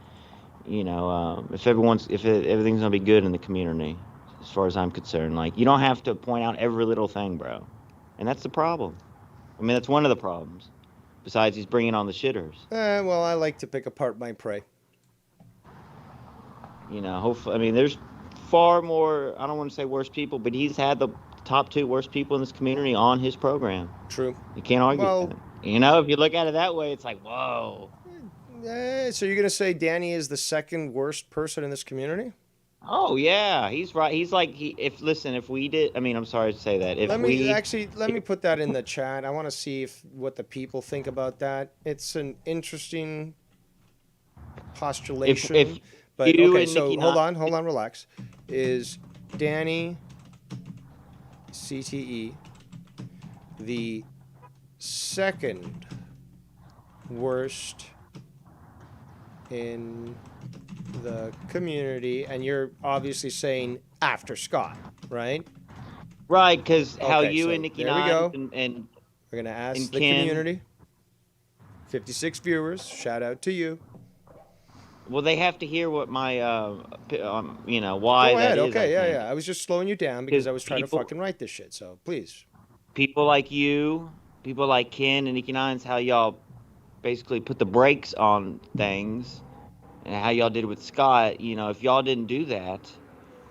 [SPEAKER 5] if everything's gonna be good in the community, as far as I'm concerned. Like, you don't have to point out every little thing, bro, and that's the problem. I mean, that's one of the problems. Besides, he's bringing on the shitters.
[SPEAKER 1] Well, I like to pick apart my prey.
[SPEAKER 5] Hopefully, I mean, there's far more. I don't want to say worse people, but he's had the top 2 worst people in this community on his program.
[SPEAKER 1] True.
[SPEAKER 5] You can't argue
[SPEAKER 1] Well,
[SPEAKER 5] that. If you look at it that way, it's like, whoa.
[SPEAKER 1] So you're gonna say Danny is the second worst person in this community?
[SPEAKER 5] Oh yeah, he's right. He's like if we did. I mean, I'm sorry to say that. If
[SPEAKER 1] Let
[SPEAKER 5] we
[SPEAKER 1] me put that in the chat. I want to see what the people think about that. It's an interesting postulation.
[SPEAKER 5] if
[SPEAKER 1] but
[SPEAKER 5] you
[SPEAKER 1] okay,
[SPEAKER 5] and
[SPEAKER 1] so
[SPEAKER 5] Nikki
[SPEAKER 1] hold
[SPEAKER 5] not-
[SPEAKER 1] on, relax. Is Danny CTE the second worst in the community, and you're obviously saying after Scott, right?
[SPEAKER 5] Right, because how
[SPEAKER 1] Okay,
[SPEAKER 5] you
[SPEAKER 1] so
[SPEAKER 5] and Nikki
[SPEAKER 1] there we
[SPEAKER 5] Nines
[SPEAKER 1] go.
[SPEAKER 5] and
[SPEAKER 1] We're gonna ask the
[SPEAKER 5] Ken.
[SPEAKER 1] community. 56 viewers. Shout out to you.
[SPEAKER 5] Well, they have to hear what my why
[SPEAKER 1] Go
[SPEAKER 5] that
[SPEAKER 1] ahead.
[SPEAKER 5] is. I
[SPEAKER 1] Okay,
[SPEAKER 5] think
[SPEAKER 1] yeah. I was just slowing you down because
[SPEAKER 5] because
[SPEAKER 1] I was trying to fucking write this shit. So please.
[SPEAKER 5] people like you, people like Ken and Nikki Nines, how y'all basically put the brakes on things, and how y'all did with Scott. If y'all didn't do that,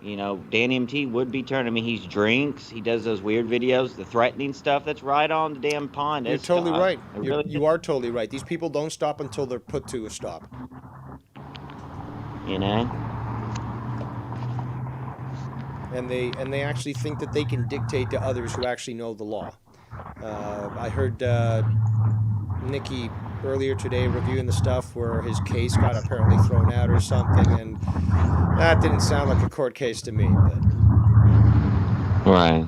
[SPEAKER 5] Danny MT would be turning. I mean, he drinks, he does those weird videos, the threatening stuff. That's right on the damn pond
[SPEAKER 1] You're
[SPEAKER 5] as
[SPEAKER 1] totally
[SPEAKER 5] Scott.
[SPEAKER 1] right.
[SPEAKER 5] It really
[SPEAKER 1] You
[SPEAKER 5] is.
[SPEAKER 1] are totally right. These people don't stop until they're put to a stop.
[SPEAKER 5] You know.
[SPEAKER 1] And they actually think that they can dictate to others who actually know the law. I heard Nicky earlier today reviewing the stuff where his case got apparently thrown out or something, and that didn't sound like a court case to me. But
[SPEAKER 5] Right.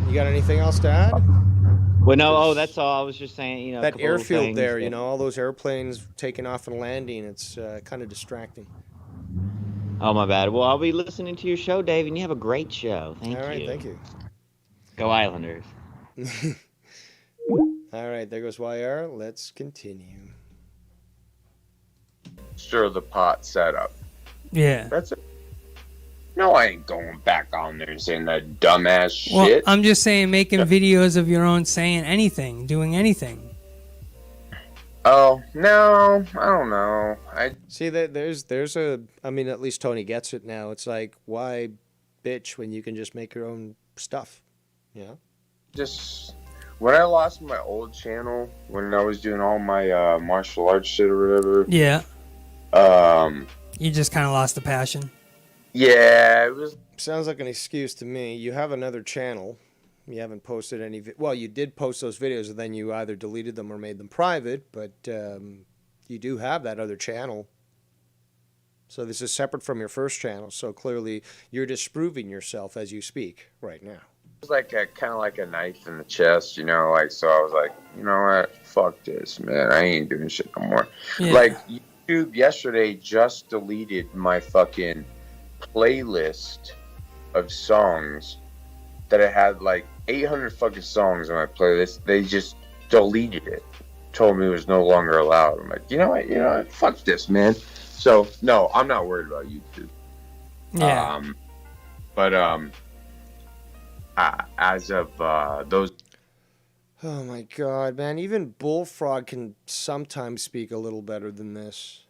[SPEAKER 1] you got anything else to add?
[SPEAKER 5] Well, no. Oh,
[SPEAKER 1] 'Cause
[SPEAKER 5] that's all. I was just saying. A
[SPEAKER 1] that
[SPEAKER 5] couple little
[SPEAKER 1] airfield
[SPEAKER 5] things.
[SPEAKER 1] there,
[SPEAKER 5] That,
[SPEAKER 1] all those airplanes taking off and landing, it's kind of distracting.
[SPEAKER 5] oh, my bad. Well, I'll be listening to your show, Dave, and you have a great show. Thank
[SPEAKER 1] All right,
[SPEAKER 5] you.
[SPEAKER 1] thank you.
[SPEAKER 5] Go Islanders.
[SPEAKER 1] All right, there goes YR. Let's continue.
[SPEAKER 3] Stir the pot setup.
[SPEAKER 4] Yeah.
[SPEAKER 3] That's it. No, I ain't going back on there and saying that dumbass
[SPEAKER 4] Well,
[SPEAKER 3] shit.
[SPEAKER 4] I'm just saying, making videos of your own, saying anything, doing anything.
[SPEAKER 3] Oh, no, I don't know. I
[SPEAKER 1] See that there's a. I mean, at least Tony gets it now. It's like, why bitch when you can just make your own stuff? Yeah.
[SPEAKER 3] just, when I lost my old channel, when I was doing all my martial arts shit or whatever,
[SPEAKER 4] Yeah.
[SPEAKER 3] um,
[SPEAKER 4] You just kind of lost the passion.
[SPEAKER 3] yeah, it was,
[SPEAKER 1] Sounds like an excuse to me. You have another channel. You haven't posted any. Well, you did post those videos, and then you either deleted them or made them private. But you do have that other channel. So this is separate from your first channel. So clearly, you're disproving yourself as you speak right now.
[SPEAKER 3] like kind of like a knife in the chest, like, so I was like, you know what, fuck this, man, I ain't doing shit no more.
[SPEAKER 4] Yeah.
[SPEAKER 3] Like, YouTube yesterday just deleted my fucking playlist of songs that I had like 800 fucking songs on my playlist. They just deleted it, told me it was no longer allowed. I'm like, you know what, fuck this, man. So no, I'm not worried about YouTube.
[SPEAKER 4] Yeah.
[SPEAKER 3] But as of those
[SPEAKER 1] Oh my God, man! Even Bullfrog can sometimes speak a little better than this.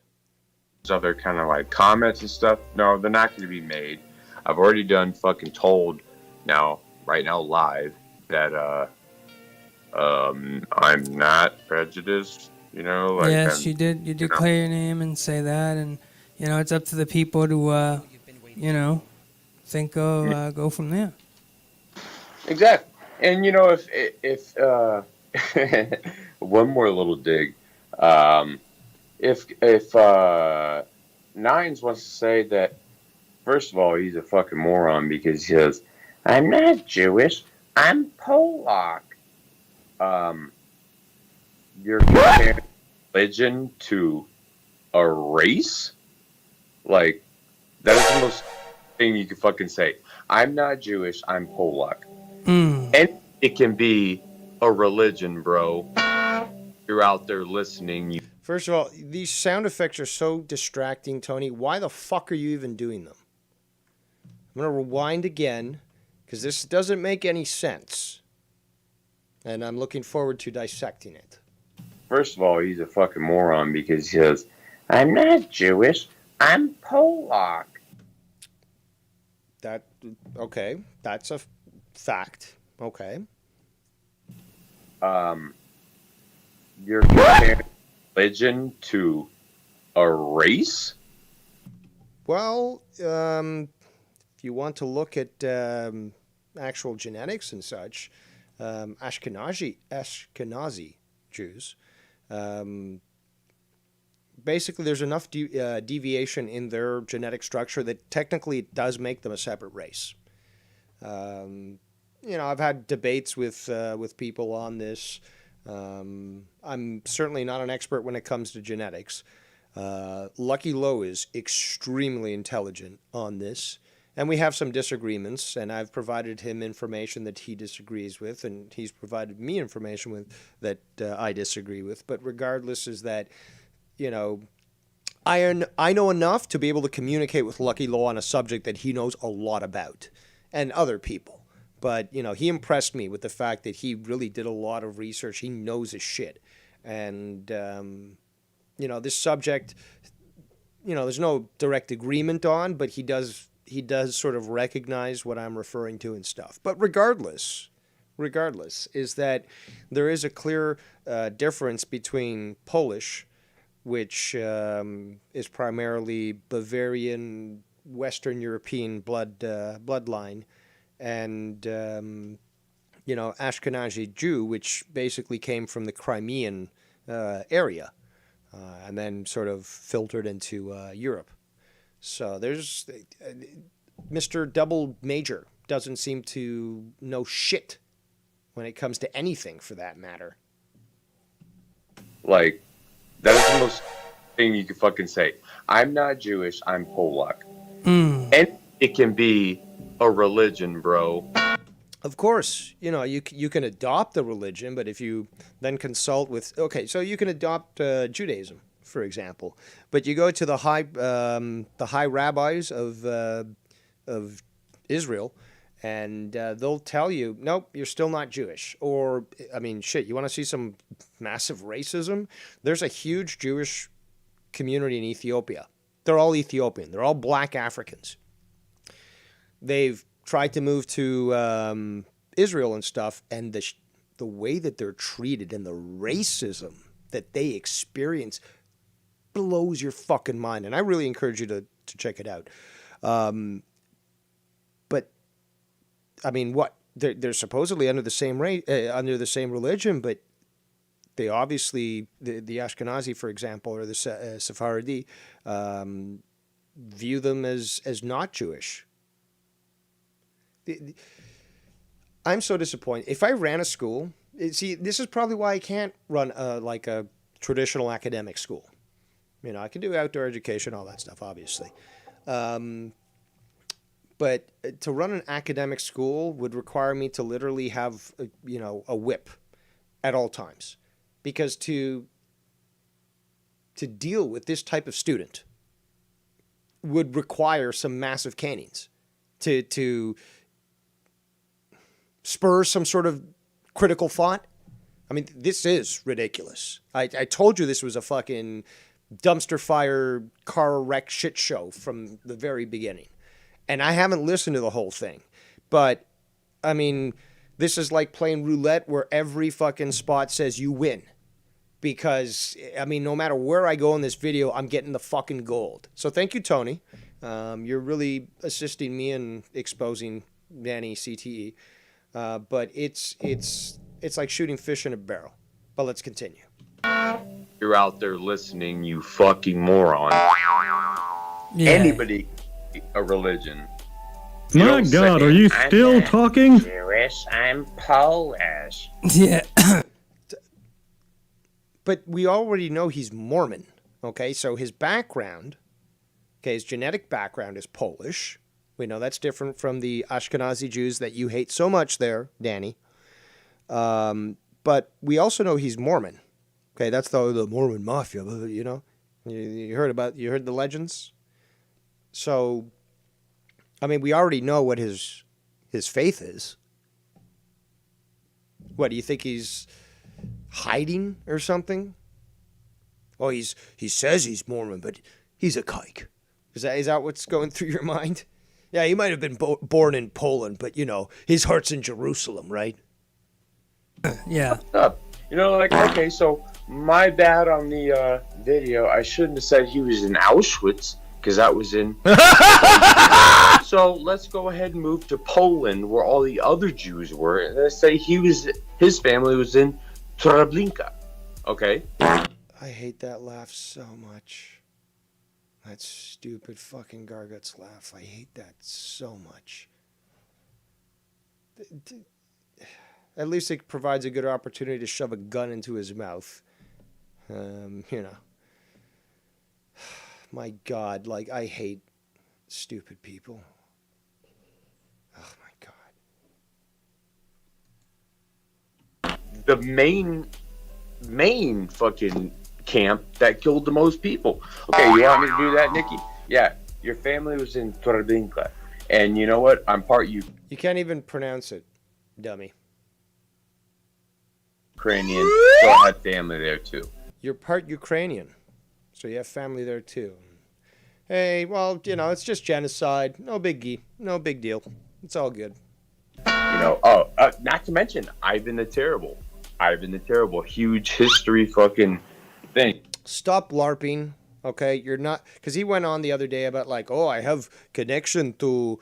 [SPEAKER 3] other kind of like comments and stuff, no, they're not going to be made. I've already done fucking told right now live that I'm not prejudiced, like
[SPEAKER 4] Yes, you did. You did declare your name and say that, and it's up to the people to think go from there.
[SPEAKER 3] Exactly. And if one more little dig, if Nines wants to say that, first of all, he's a fucking moron because he says, I'm not Jewish, I'm Polak. You're comparing religion to a race? Like, that is the most thing you can fucking say. I'm not Jewish, I'm Polak. And it can be a religion, bro. You're out there listening.
[SPEAKER 1] First of all, these sound effects are so distracting, Tony. Why the fuck are you even doing them? I'm going to rewind again because this doesn't make any sense. And I'm looking forward to dissecting it.
[SPEAKER 3] First of all, he's a fucking moron because he says, I'm not Jewish, I'm Polak.
[SPEAKER 1] Okay, that's a fact. Okay.
[SPEAKER 3] You're comparing religion to a race?
[SPEAKER 1] Well, if you want to look at actual genetics and such, Ashkenazi Jews, basically there's enough deviation in their genetic structure that technically it does make them a separate race. I've had debates with people on this. I'm certainly not an expert when it comes to genetics. Lucky Lowe is extremely intelligent on this, and we have some disagreements, and I've provided him information that he disagrees with, and he's provided me information that I disagree with. But regardless, is that, I know enough to be able to communicate with Lucky Lowe on a subject that he knows a lot about, and other people. But, he impressed me with the fact that he really did a lot of research. He knows his shit. And, this subject, there's no direct agreement on, but he does sort of recognize what I'm referring to and stuff. But regardless, is that there is a clear difference between Polish, which is primarily Bavarian, Western European bloodline, and Ashkenazi Jew, which basically came from the Crimean area, and then sort of filtered into Europe. So there's Mr. Double Major doesn't seem to know shit when it comes to anything, for that matter.
[SPEAKER 3] Like, that is the most thing you can fucking say. I'm not Jewish, I'm Polak. And it can be a religion, bro.
[SPEAKER 1] Of course, you can adopt the religion, but if you then consult with, so you can adopt Judaism, for example, but you go to the high rabbis of Israel, and they'll tell you, nope, you're still not Jewish. Or, you want to see some massive racism? There's a huge Jewish community in Ethiopia. They're all Ethiopian. They're all black Africans. They've tried to move to Israel and stuff, and the way that they're treated and the racism that they experience blows your fucking mind. And I really encourage you to check it out. But what? They're supposedly under the same under the same religion, but they obviously the Ashkenazi, for example, or the Sephardi view them as not Jewish. I'm so disappointed. If I ran a school, see, this is probably why I can't run like a traditional academic school. I can do outdoor education, all that stuff, obviously. But to run an academic school would require me to literally have, a whip at all times. Because to deal with this type of student would require some massive canings to spur some sort of critical thought. This is ridiculous. I told you this was a fucking dumpster fire car wreck shit show from the very beginning. And I haven't listened to the whole thing. But, this is like playing roulette where every fucking spot says you win. Because, no matter where I go in this video, I'm getting the fucking gold. So thank you, Tony. You're really assisting me in exposing Danny CTE. But it's like shooting fish in a barrel. But let's continue.
[SPEAKER 3] You're out there listening, you fucking moron.
[SPEAKER 4] Yeah.
[SPEAKER 3] Anybody a religion.
[SPEAKER 6] My
[SPEAKER 3] don't
[SPEAKER 6] God,
[SPEAKER 3] say,
[SPEAKER 6] are you
[SPEAKER 7] I'm
[SPEAKER 6] still
[SPEAKER 7] not
[SPEAKER 6] talking?
[SPEAKER 7] Jewish, I'm Polish.
[SPEAKER 4] Yeah.
[SPEAKER 1] But we already know he's Mormon, okay? So his background, his genetic background is Polish. We know that's different from the Ashkenazi Jews that you hate so much there, Danny. But we also know he's Mormon. Okay, that's the Mormon mafia, You heard the legends? So, we already know what his faith is. What, do you think he's hiding or something? Oh, he says he's Mormon, but he's a kike. Is that what's going through your mind? Yeah, he might have been born in Poland, but, his heart's in Jerusalem, right?
[SPEAKER 4] Yeah.
[SPEAKER 3] Up. Okay, so my bad on the video. I shouldn't have said he was in Auschwitz, because that was in... So let's go ahead and move to Poland, where all the other Jews were, and let's say his family was in Treblinka. Okay?
[SPEAKER 1] I hate that laugh so much. That stupid fucking Garguts laugh. I hate that so much. at least it provides a good opportunity to shove a gun into his mouth. You know. My God, like, I hate stupid people. Oh, my God.
[SPEAKER 3] The main fucking camp that killed the most people. Okay, you want me to do that, Nikki? Yeah, your family was in Treblinka. And you know what? I'm part
[SPEAKER 1] You can't even pronounce it, dummy.
[SPEAKER 3] Ukrainian, so I had family there too.
[SPEAKER 1] You're part Ukrainian, so you have family there too. Hey, well, you know, it's just genocide. No biggie. No big deal. It's all good.
[SPEAKER 3] You know, not to mention Ivan the Terrible. Ivan the Terrible, huge history fucking thing.
[SPEAKER 1] Stop LARPing, okay? You're not, because he went on the other day about like, oh, I have connection to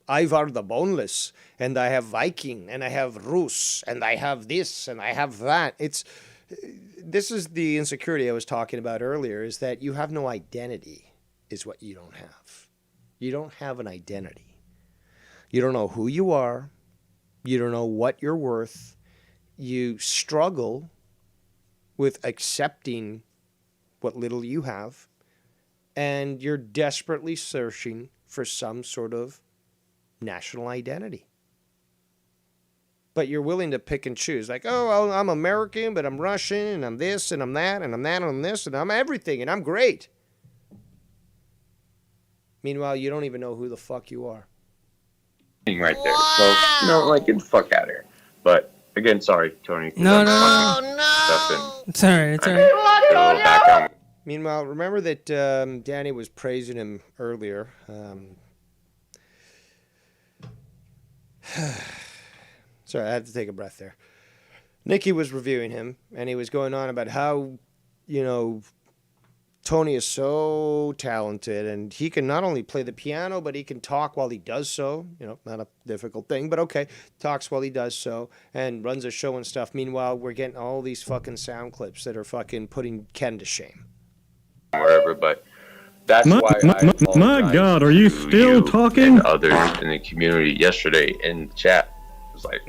[SPEAKER 1] Ivar the Boneless, and I have Viking, and I have Rus, and I have this, and I have that. This is the insecurity I was talking about earlier, is that you have no identity, is what you don't have. You don't have an identity. You don't know who you are. You don't know what you're worth. You struggle with accepting what little you have, and you're desperately searching for some sort of national identity. But you're willing to pick and choose. Like, oh, well, I'm American, but I'm Russian, and I'm this, and I'm that, and I'm that, and I'm this, and I'm everything, and I'm great. Meanwhile, you don't even know who the fuck you are.
[SPEAKER 3] Right there. So, no, like, get the fuck out of here. But, again, sorry, Tony.
[SPEAKER 4] No.
[SPEAKER 3] It's
[SPEAKER 4] It's all right. It's all right.
[SPEAKER 1] Meanwhile, remember that Danny was praising him earlier. Sorry, I had to take a breath there. Nikki was reviewing him, and he was going on about how, you know, Tony is so talented, and he can not only play the piano, but he can talk while he does so. You know, not a difficult thing, but okay. Talks while he does so, and runs a show and stuff. Meanwhile, we're getting all these fucking sound clips that are fucking putting Ken to shame.
[SPEAKER 3] Wherever, but that's why
[SPEAKER 6] my God, are you still talking?
[SPEAKER 3] And others in the community yesterday in chat was like,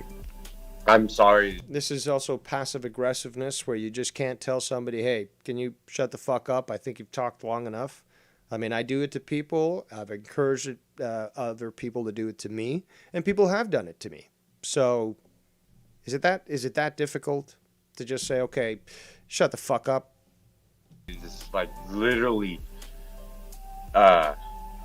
[SPEAKER 3] I'm sorry.
[SPEAKER 1] This is also passive aggressiveness, where you just can't tell somebody, hey, can you shut the fuck up? I think you've talked long enough. I mean, I do it to people. I've encouraged other people to do it to me, and people have done it to me. So is it that difficult to just say, okay, shut the fuck up?
[SPEAKER 3] It's like literally, I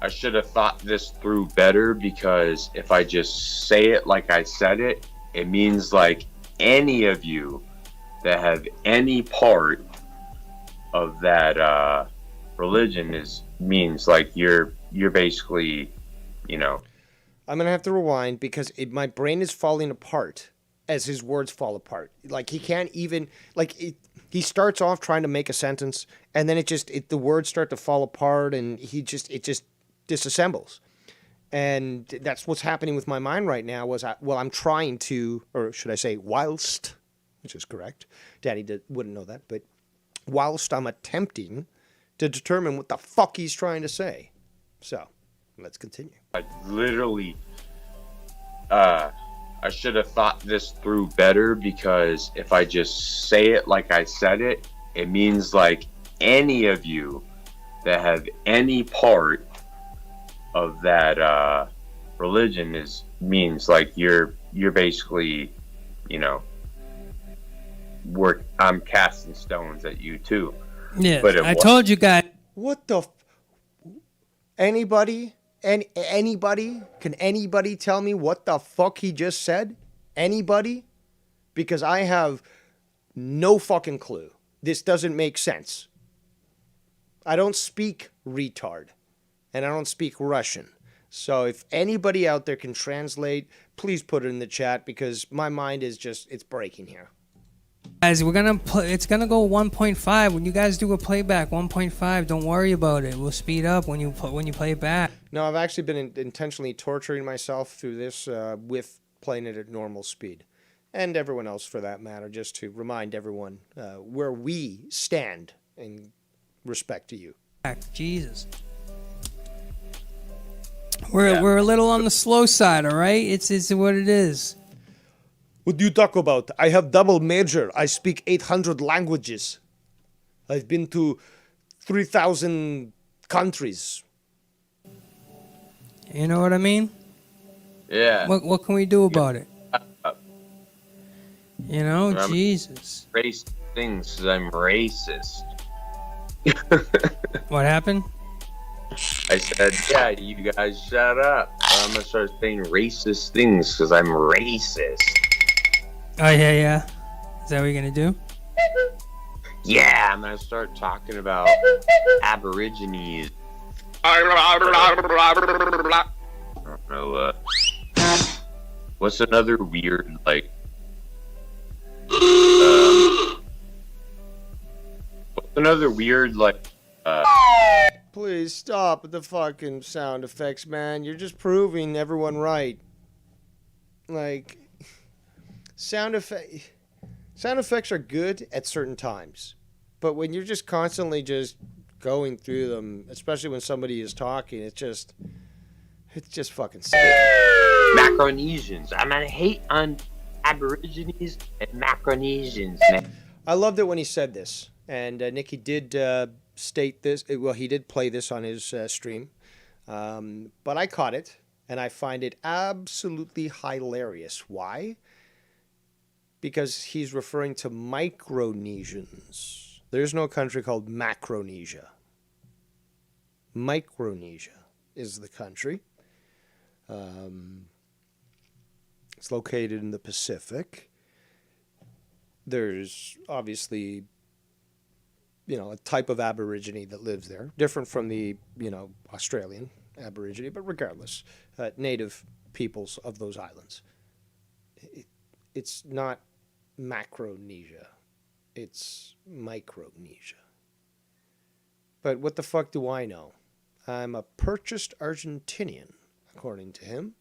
[SPEAKER 3] should have thought this through better, because if I just say it like I said it, it means like any of you that have any part of that religion means like you're basically, you know.
[SPEAKER 1] I'm gonna have to rewind, because my brain is falling apart as his words fall apart. Like, he can't even, like, he starts off trying to make a sentence, and then the words start to fall apart, and it just disassembles. And that's what's happening with my mind right now. I'm trying to, or should I say, whilst, which is correct. Daddy wouldn't know that, but whilst I'm attempting to determine what the fuck he's trying to say. So, let's continue.
[SPEAKER 3] I literally, I should have thought this through better, because if I just say it like I said it, it means like any of you that have any part of that religion means like you're basically, you know, I'm casting stones at you too.
[SPEAKER 4] Yeah, but I told you guys.
[SPEAKER 1] What the? Anybody? Anybody? Can anybody tell me what the fuck he just said? Anybody? Because I have no fucking clue. This doesn't make sense. I don't speak retard, and I don't speak Russian. So if anybody out there can translate, please put it in the chat, because my mind is it's breaking here.
[SPEAKER 4] Guys, it's gonna go 1.5 when you guys do a playback. 1.5. Don't worry about it. We'll speed up when you play it back.
[SPEAKER 1] No, I've actually been intentionally torturing myself through this with playing it at normal speed, and everyone else for that matter, just to remind everyone where we stand in respect to you.
[SPEAKER 4] Jesus. We're a little on the slow side, all right? It's what it is.
[SPEAKER 1] What do you talk about? I have double major. I speak 800 languages. I've been to 3,000 countries.
[SPEAKER 4] You know what I mean?
[SPEAKER 3] Yeah.
[SPEAKER 4] What can we do about it? You know,
[SPEAKER 3] I'm
[SPEAKER 4] Jesus.
[SPEAKER 3] Race things 'cause I'm racist.
[SPEAKER 4] What happened?
[SPEAKER 3] I said, yeah, you guys shut up. I'm gonna start saying racist things because I'm racist.
[SPEAKER 4] Oh yeah. Is that what you're gonna do?
[SPEAKER 3] Yeah, I'm gonna start talking about Aborigines. I don't know. What's another weird like? What's another weird like?
[SPEAKER 1] Please stop with the fucking sound effects, man. You're just proving everyone right. Like, sound effects are good at certain times. But when you're just constantly just going through them, especially when somebody is talking, it's just fucking sick.
[SPEAKER 3] Macronesians. I'm gonna hate on Aborigines and Macronesians, man.
[SPEAKER 1] I loved it when he said this. And Nicky did state this. Well, he did play this on his stream. But I caught it, and I find it absolutely hilarious. Why? Because he's referring to Micronesians. There's no country called Macronesia. Micronesia is the country. It's located in the Pacific. There's obviously, a type of Aborigine that lives there, different from the, Australian Aborigine, but regardless, native peoples of those islands. It's not Macronesia. It's Micronesia. But what the fuck do I know? I'm a purchased Argentinian, according to him.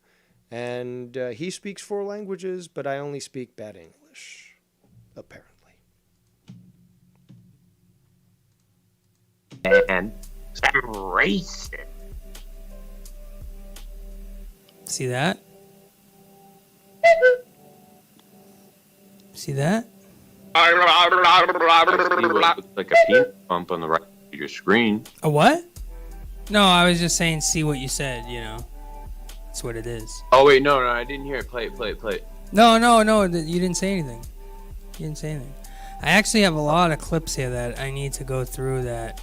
[SPEAKER 1] And he speaks 4 languages, but I only speak bad English, apparently.
[SPEAKER 3] And I'm racist.
[SPEAKER 4] See that? See that?
[SPEAKER 3] I see what looks like a penis bump on the right of your screen.
[SPEAKER 4] A what? No, I was just saying, see what you said, That's what it is.
[SPEAKER 3] Oh wait, no, I didn't hear it. Play it.
[SPEAKER 4] No, you didn't say anything. I actually have a lot of clips here that I need to go through that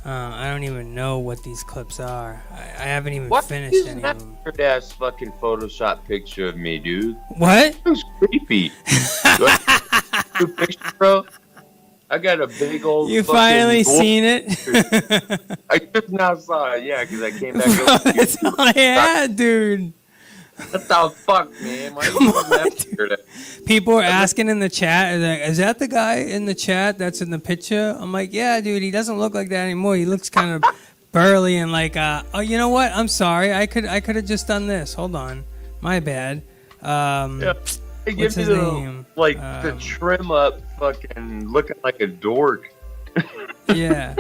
[SPEAKER 4] I don't even know what these clips are. I haven't even finished any of them.
[SPEAKER 3] What is that weird-ass fucking Photoshop picture of me, dude?
[SPEAKER 4] What?
[SPEAKER 3] That was creepy. Good picture, bro. I got a big old.
[SPEAKER 4] You finally seen it?
[SPEAKER 3] I just now saw it, yeah, because I came back.
[SPEAKER 4] Bro, that's all I had, dude.
[SPEAKER 3] What the fuck, man? Why
[SPEAKER 4] Come on, dude. People are asking in the chat, is that the guy in the chat that's in the picture? I'm like, yeah, dude, he doesn't look like that anymore. He looks kind of burly and like, oh, you know what? I'm sorry. I could have just done this. Hold on. My bad.
[SPEAKER 3] Yeah. Hey,
[SPEAKER 4] what's his name?
[SPEAKER 3] Like, the trim up fucking looking like a dork.
[SPEAKER 4] Yeah.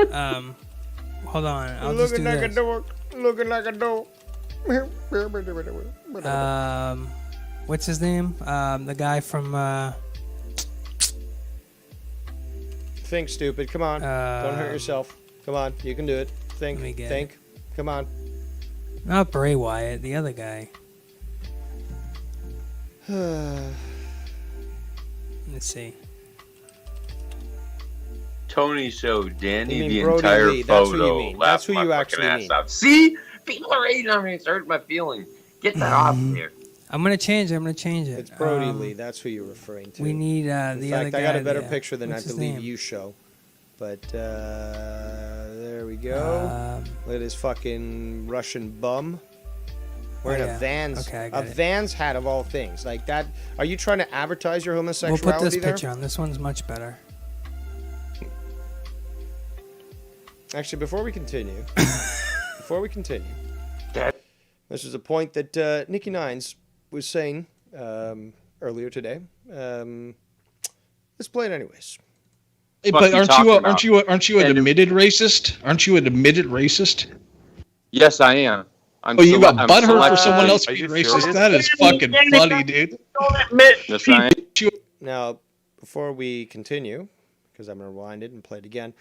[SPEAKER 4] Hold on. I'll just do this.
[SPEAKER 1] Looking like a dork.
[SPEAKER 4] What's his name? The guy from
[SPEAKER 1] Think, stupid. Come on. Don't hurt yourself. Come on. You can do it. Think. Come on.
[SPEAKER 4] Not Bray Wyatt. The other guy. Let's see.
[SPEAKER 3] Tony showed Danny
[SPEAKER 1] You mean
[SPEAKER 3] the
[SPEAKER 1] Brody
[SPEAKER 3] entire
[SPEAKER 1] Lee, that's who you
[SPEAKER 3] photo.
[SPEAKER 1] mean. That's who
[SPEAKER 3] Laughed
[SPEAKER 1] you
[SPEAKER 3] my
[SPEAKER 1] actually
[SPEAKER 3] fucking ass
[SPEAKER 1] mean.
[SPEAKER 3] off. See? People are hating on me. It's hurting my feelings. Get that off there.
[SPEAKER 4] I'm gonna change it.
[SPEAKER 1] It's Brody Lee. That's who you're referring to.
[SPEAKER 4] We need the
[SPEAKER 1] In
[SPEAKER 4] other
[SPEAKER 1] fact,
[SPEAKER 4] guy.
[SPEAKER 1] I got a better
[SPEAKER 4] there.
[SPEAKER 1] picture than
[SPEAKER 4] What's
[SPEAKER 1] I
[SPEAKER 4] his
[SPEAKER 1] believe
[SPEAKER 4] name?
[SPEAKER 1] you show. But there we go. Look at this fucking Russian bum wearing
[SPEAKER 4] yeah.
[SPEAKER 1] a Vans,
[SPEAKER 4] Okay, I got
[SPEAKER 1] a
[SPEAKER 4] it.
[SPEAKER 1] Vans hat of all things. Like that. Are you trying to advertise your
[SPEAKER 4] We'll
[SPEAKER 1] homosexuality
[SPEAKER 4] put this
[SPEAKER 1] there?
[SPEAKER 4] picture on. This one's much better.
[SPEAKER 1] Actually, before we continue,
[SPEAKER 3] That-
[SPEAKER 1] this is a point that Nicky Nines was saying earlier today. Let's play it anyways.
[SPEAKER 8] Hey,
[SPEAKER 3] Fuck
[SPEAKER 8] but
[SPEAKER 3] you
[SPEAKER 8] aren't
[SPEAKER 3] talking
[SPEAKER 8] you
[SPEAKER 3] about?
[SPEAKER 8] aren't you an admitted racist? Aren't you an admitted racist?
[SPEAKER 3] Yes, I am.
[SPEAKER 8] Oh, you got
[SPEAKER 3] I'm
[SPEAKER 8] butthurt for someone
[SPEAKER 3] selectively-
[SPEAKER 8] else
[SPEAKER 9] Are
[SPEAKER 8] being
[SPEAKER 9] you
[SPEAKER 8] racist?
[SPEAKER 9] serious?
[SPEAKER 8] That is fucking funny, dude.
[SPEAKER 7] Don't admit
[SPEAKER 3] Yes, I am.
[SPEAKER 1] Now, before we continue, because I'm going to rewind it and play it again,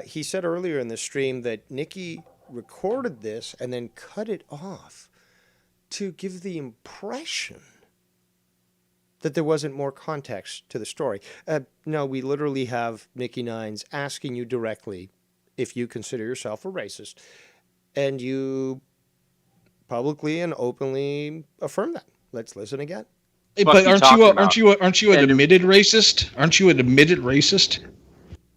[SPEAKER 1] he said earlier in the stream that Nikki recorded this and then cut it off to give the impression that there wasn't more context to the story. No, we literally have Nikki Nines asking you directly if you consider yourself a racist, and you publicly and openly affirm that. Let's listen again.
[SPEAKER 8] Hey,
[SPEAKER 3] Fuck
[SPEAKER 8] but
[SPEAKER 3] you
[SPEAKER 8] aren't
[SPEAKER 3] talking
[SPEAKER 8] you
[SPEAKER 3] about?
[SPEAKER 8] aren't you an
[SPEAKER 3] And-
[SPEAKER 8] admitted racist? Aren't you an admitted racist?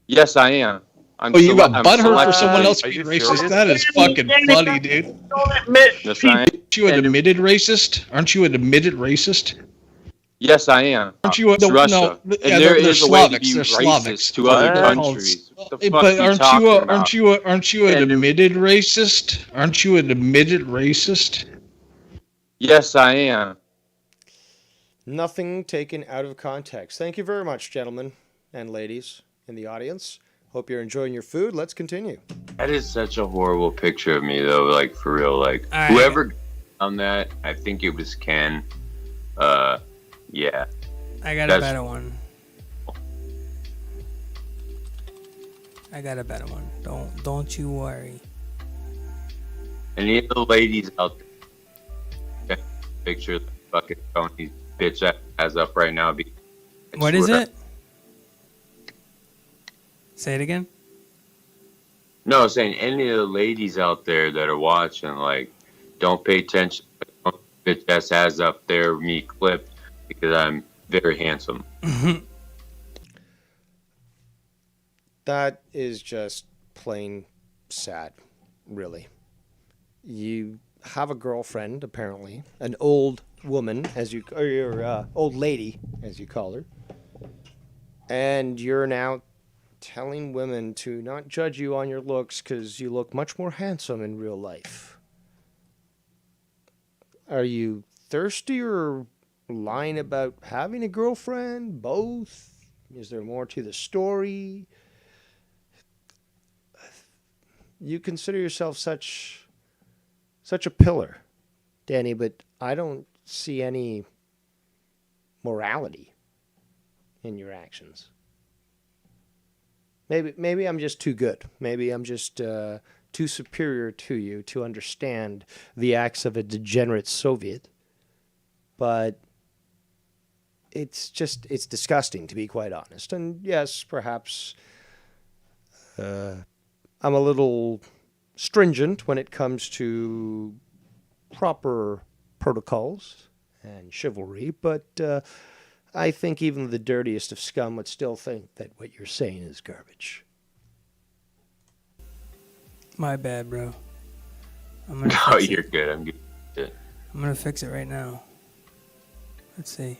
[SPEAKER 3] Yes, I am.
[SPEAKER 8] Oh, you got
[SPEAKER 3] I'm
[SPEAKER 8] butthurt for someone
[SPEAKER 3] selectively-
[SPEAKER 8] else
[SPEAKER 9] Are
[SPEAKER 8] being
[SPEAKER 9] you
[SPEAKER 8] racist?
[SPEAKER 9] serious?
[SPEAKER 8] That is fucking funny, dude.
[SPEAKER 7] Don't admit
[SPEAKER 3] Yes, I am.
[SPEAKER 8] Aren't you an admitted racist? Aren't you an admitted racist?
[SPEAKER 3] Yes, I am.
[SPEAKER 8] Aren't you?
[SPEAKER 3] It's Russia,
[SPEAKER 8] yeah,
[SPEAKER 3] and there
[SPEAKER 8] they're
[SPEAKER 3] is a way to
[SPEAKER 8] Slavics.
[SPEAKER 3] be
[SPEAKER 8] They're
[SPEAKER 3] racist
[SPEAKER 8] Slavics.
[SPEAKER 3] to other
[SPEAKER 8] They're called-
[SPEAKER 3] countries. What the
[SPEAKER 8] Hey,
[SPEAKER 3] fuck
[SPEAKER 8] but
[SPEAKER 3] you
[SPEAKER 8] aren't
[SPEAKER 3] talking
[SPEAKER 8] you
[SPEAKER 3] about?
[SPEAKER 8] aren't you an
[SPEAKER 3] And-
[SPEAKER 8] admitted racist? Aren't you an admitted racist?
[SPEAKER 3] Yes, I am.
[SPEAKER 1] Nothing taken out of context. Thank you very much, gentlemen and ladies in the audience. Hope you're enjoying your food. Let's continue.
[SPEAKER 3] That is such a horrible picture of me, though. Like, for real. Like,
[SPEAKER 4] All right.
[SPEAKER 3] whoever on that, I think it was Ken. Yeah.
[SPEAKER 4] I got a
[SPEAKER 3] That's-
[SPEAKER 4] better one. I got a better one. Don't you worry.
[SPEAKER 3] Any of the ladies out there, that picture the fucking Tony bitch that has up right now.
[SPEAKER 4] What is it? Say it again.
[SPEAKER 3] No, I'm saying any of the ladies out there that are watching, like, don't pay attention. Bitch ass has up there me clipped because I'm very handsome.
[SPEAKER 1] That is just plain sad, really. You have a girlfriend, apparently, an old woman, or your old lady, as you call her, and you're now telling women to not judge you on your looks because you look much more handsome in real life. Are you thirsty or lying about having a girlfriend? Both? Is there more to the story? You consider yourself such a pillar, Danny, but I don't see any morality in your actions. Maybe I'm just too good. Maybe I'm just too superior to you to understand the acts of a degenerate Soviet. But it's disgusting, to be quite honest. And yes, perhaps I'm a little stringent when it comes to proper protocols and chivalry, but I think even the dirtiest of scum would still think that what you're saying is garbage.
[SPEAKER 4] My bad, bro. I'm gonna
[SPEAKER 3] Oh,
[SPEAKER 4] fix
[SPEAKER 3] you're
[SPEAKER 4] it.
[SPEAKER 3] good. I'm good.
[SPEAKER 4] I'm gonna fix it right now. Let's see.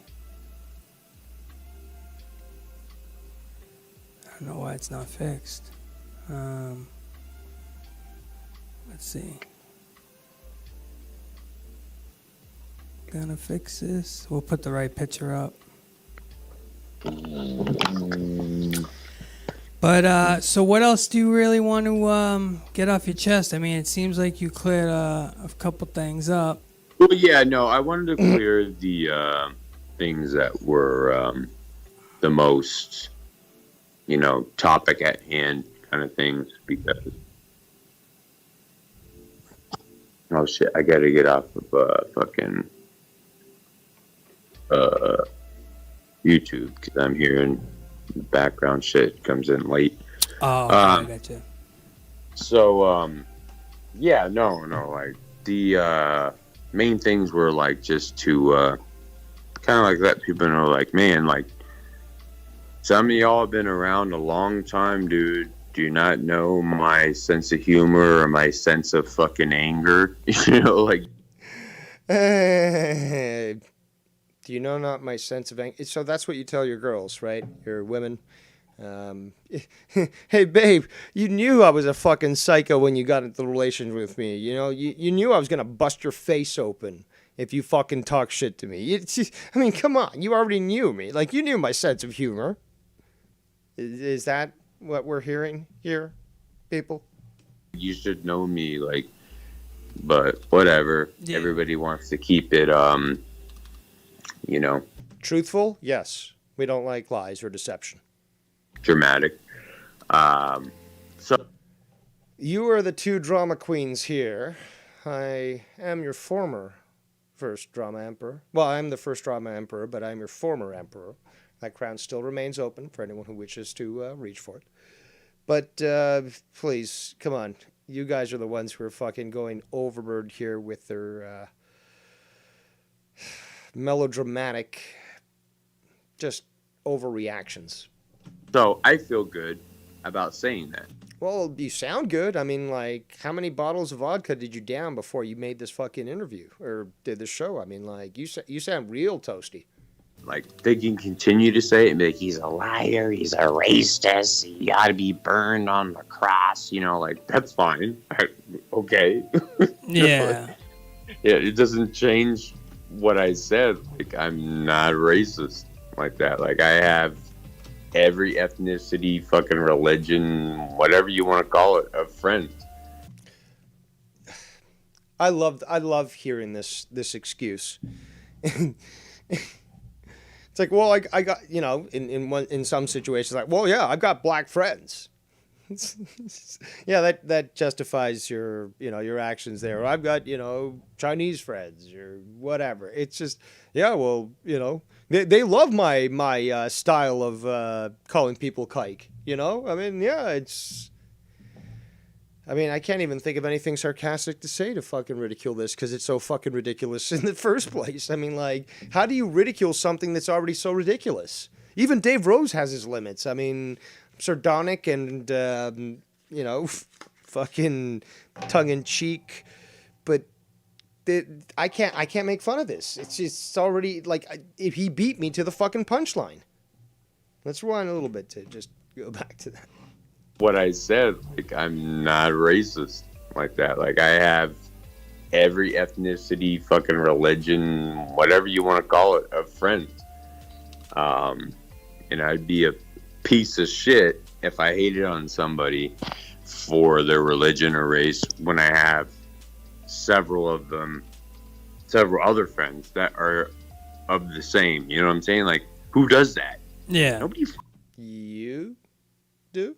[SPEAKER 4] I don't know why it's not fixed. Let's see. Gonna fix this. We'll put the right picture up. But so what else do you really want to get off your chest? I mean, it seems like you cleared a couple things up.
[SPEAKER 3] Well, yeah, no, I wanted to clear the things that were the most, topic at hand kind of things because. Oh shit! I gotta get off of fucking YouTube because I'm hearing background shit comes in late.
[SPEAKER 4] Oh, I got you.
[SPEAKER 3] So, yeah, no, like the main things were like just to kind of like let people know, like, man, like some of y'all have been around a long time, dude. Do you not know my sense of humor or my sense of fucking anger? Like.
[SPEAKER 1] Do you know not my sense of anger? So that's what you tell your girls, right? Your women. Hey, babe, you knew I was a fucking psycho when you got into the relation with me. You knew I was going to bust your face open if you fucking talk shit to me. I mean, come on. You already knew me. Like, you knew my sense of humor. Is that what we're hearing here, people?
[SPEAKER 3] You should know me, like, but whatever.
[SPEAKER 4] Yeah.
[SPEAKER 3] Everybody wants to keep it, you know,
[SPEAKER 1] Truthful? Yes. We don't like lies or deception.
[SPEAKER 3] dramatic. So
[SPEAKER 1] You are the two drama queens here. I am your former first drama emperor. Well, I'm the first drama emperor, but I'm your former emperor. That crown still remains open for anyone who wishes to reach for it. But please, come on. You guys are the ones who are fucking going overboard here with their melodramatic, just overreactions.
[SPEAKER 3] So I feel good about saying that.
[SPEAKER 1] Well, you sound good. I mean, like, how many bottles of vodka did you down before you made this fucking interview or did this show? I mean, like, you sound real toasty.
[SPEAKER 3] Like, they can continue to say it and be like, he's a liar, he's a racist, he ought to be burned on the cross, you know, like, that's fine. Okay.
[SPEAKER 4] Yeah.
[SPEAKER 3] Yeah, it doesn't change what I said. Like, I'm not racist like that. Like, I have every ethnicity, fucking religion, whatever you want to call it, of friends.
[SPEAKER 1] I love hearing this excuse. It's like, well, I got, you know, in some situations, like, well, yeah, I've got black friends. Yeah, that justifies your, you know, your actions there. Or I've got, you know, Chinese friends or whatever. It's just, yeah, well, you know, they love my style of calling people kike. You know, I mean, yeah, it's. I mean, I can't even think of anything sarcastic to say to fucking ridicule this because it's so fucking ridiculous in the first place. I mean, like, how do you ridicule something that's already so ridiculous? Even Dave Rose has his limits. I mean, sardonic and, you know, fucking tongue-in-cheek, but I can't make fun of this. It's already, like, if he beat me to the fucking punchline. Let's rewind a little bit to just go back to that.
[SPEAKER 3] What I said, like, I'm not racist like that. Like, I have every ethnicity, fucking religion, whatever you want to call it, of friends. And I'd be a piece of shit if I hated on somebody for their religion or race when I have several other friends that are of the same. You know what I'm saying? Like, who does that?
[SPEAKER 4] Yeah.
[SPEAKER 3] Nobody.
[SPEAKER 1] You do?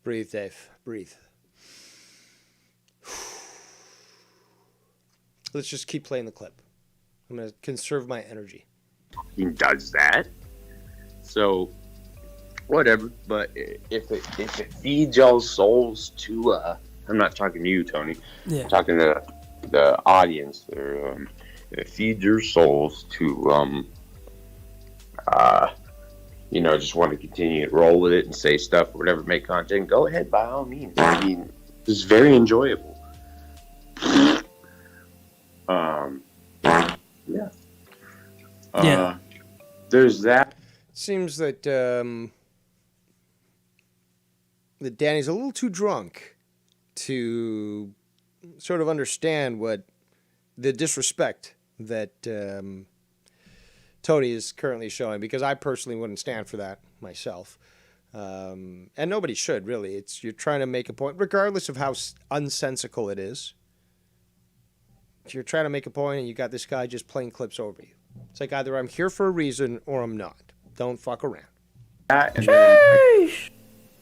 [SPEAKER 1] Breathe, Dave. Breathe. Let's just keep playing the clip. I'm going to conserve my energy.
[SPEAKER 3] Does that. So, whatever. But if it feeds y'all's souls to, I'm not talking to you, Tony.
[SPEAKER 4] Yeah.
[SPEAKER 3] I'm talking to the audience. If it feeds your souls to, you know, just want to continue to roll with it and say stuff or whatever, make content, go ahead, by all means. I mean, it's very enjoyable. Yeah.
[SPEAKER 4] Yeah.
[SPEAKER 3] There's that.
[SPEAKER 1] Seems that that Danny's a little too drunk to sort of understand what the disrespect that Tony is currently showing, because I personally wouldn't stand for that myself. And nobody should, really. You're trying to make a point, regardless of how unsensical it is. If you're trying to make a point and you got this guy just playing clips over you. It's like, either I'm here for a reason or I'm not. Don't fuck around.
[SPEAKER 3] And then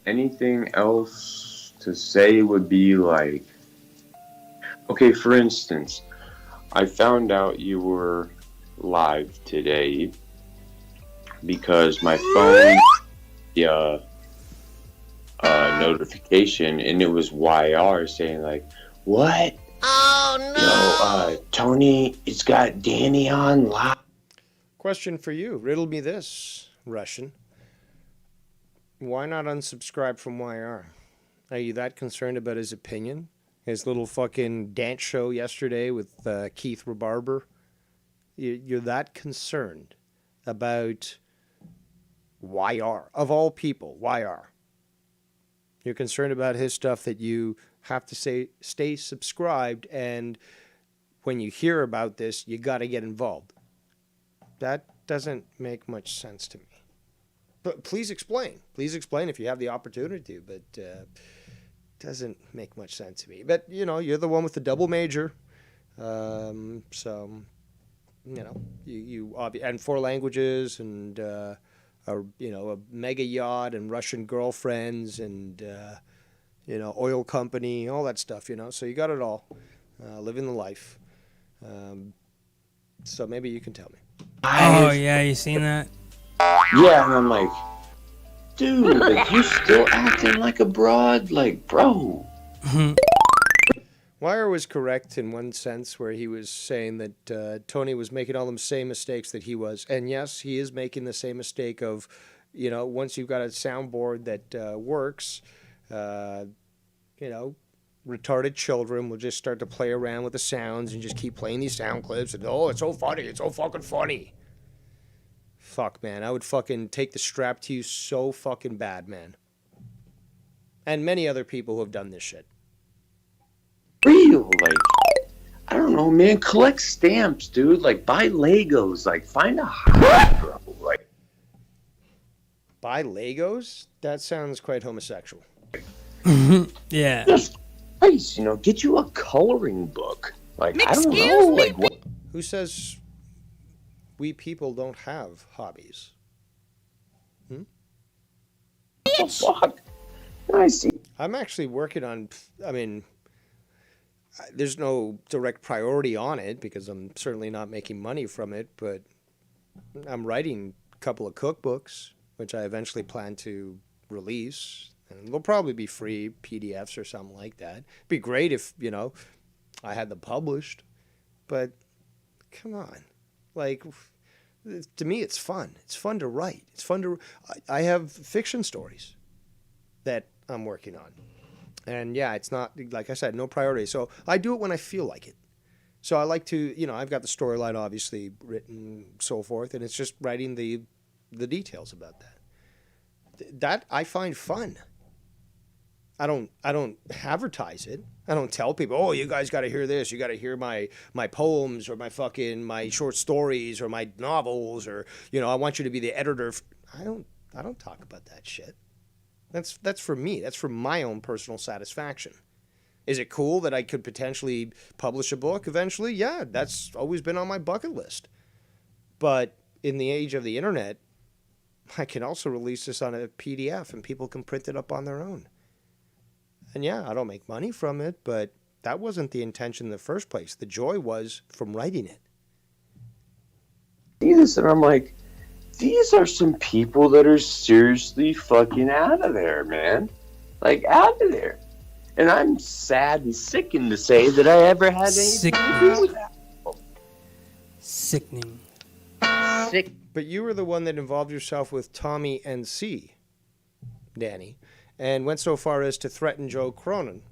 [SPEAKER 3] anything else to say would be like, okay, for instance, I found out you were live today because my phone, notification, and it was YR saying like, what? Oh no! Tony, it's got Danny on live.
[SPEAKER 1] Question for you. Riddle me this, Russian. Why not unsubscribe from YR? Are you that concerned about his opinion? His little fucking dance show yesterday with Keith Rebarber? You're that concerned about YR, of all people, YR. You're concerned about his stuff that you have to stay subscribed, and when you hear about this, you got to get involved. That doesn't make much sense to me. But please explain. Please explain if you have the opportunity. But doesn't make much sense to me. But you're the one with the double major, so you and 4 languages and a mega yacht and Russian girlfriends and oil company, all that stuff. So you got it all, living the life. So maybe you can tell me.
[SPEAKER 4] Oh yeah, you seen that?
[SPEAKER 3] Yeah, and I'm like, dude, like, you're still acting like a broad, like, bro.
[SPEAKER 1] Wire was correct in one sense where he was saying that Tony was making all the same mistakes that he was. And yes, he is making the same mistake of, once you've got a soundboard that works, retarded children will just start to play around with the sounds and just keep playing these sound clips. And, oh, it's so funny. It's so fucking funny. Fuck, man. I would fucking take the strap to you so fucking bad, man. And many other people who have done this shit.
[SPEAKER 3] Real, like, I don't know, man. Collect stamps, dude. Like, buy Legos. Like, find a hobby, bro. Like,
[SPEAKER 1] buy Legos? That sounds quite homosexual.
[SPEAKER 4] Yeah.
[SPEAKER 3] Just nice, get you a coloring book. Like, I don't know, like, what?
[SPEAKER 1] Who says we people don't have hobbies?
[SPEAKER 3] What the fuck? I see.
[SPEAKER 1] I'm actually working on, there's no direct priority on it because I'm certainly not making money from it, but I'm writing a couple of cookbooks, which I eventually plan to release. And they'll probably be free PDFs or something like that. It'd be great if, I had them published. But, come on. Like, to me, it's fun. It's fun to write. It's fun to... I have fiction stories that I'm working on. And, yeah, it's not, like I said, no priority. So I do it when I feel like it. So I like to, I've got the storyline obviously written, so forth, and it's just writing the details about that. That I find fun. I don't advertise it. I don't tell people, oh, you guys got to hear this. You got to hear my poems or my short stories or my novels or, I want you to be the editor. I don't talk about that shit. That's for me. That's for my own personal satisfaction. Is it cool that I could potentially publish a book eventually? Yeah, that's always been on my bucket list. But in the age of the internet, I can also release this on a PDF and people can print it up on their own. And yeah, I don't make money from it, but that wasn't the intention in the first place. The joy was from writing it.
[SPEAKER 3] See this, and I'm like, these are some people that are seriously fucking out of there, man. Like, out of there. And I'm sad and sickened to say that I ever had anything to do with that.
[SPEAKER 4] Sickening.
[SPEAKER 3] Sick.
[SPEAKER 1] But you were the one that involved yourself with Tommy and C, Danny, and went so far as to threaten Joe Cronin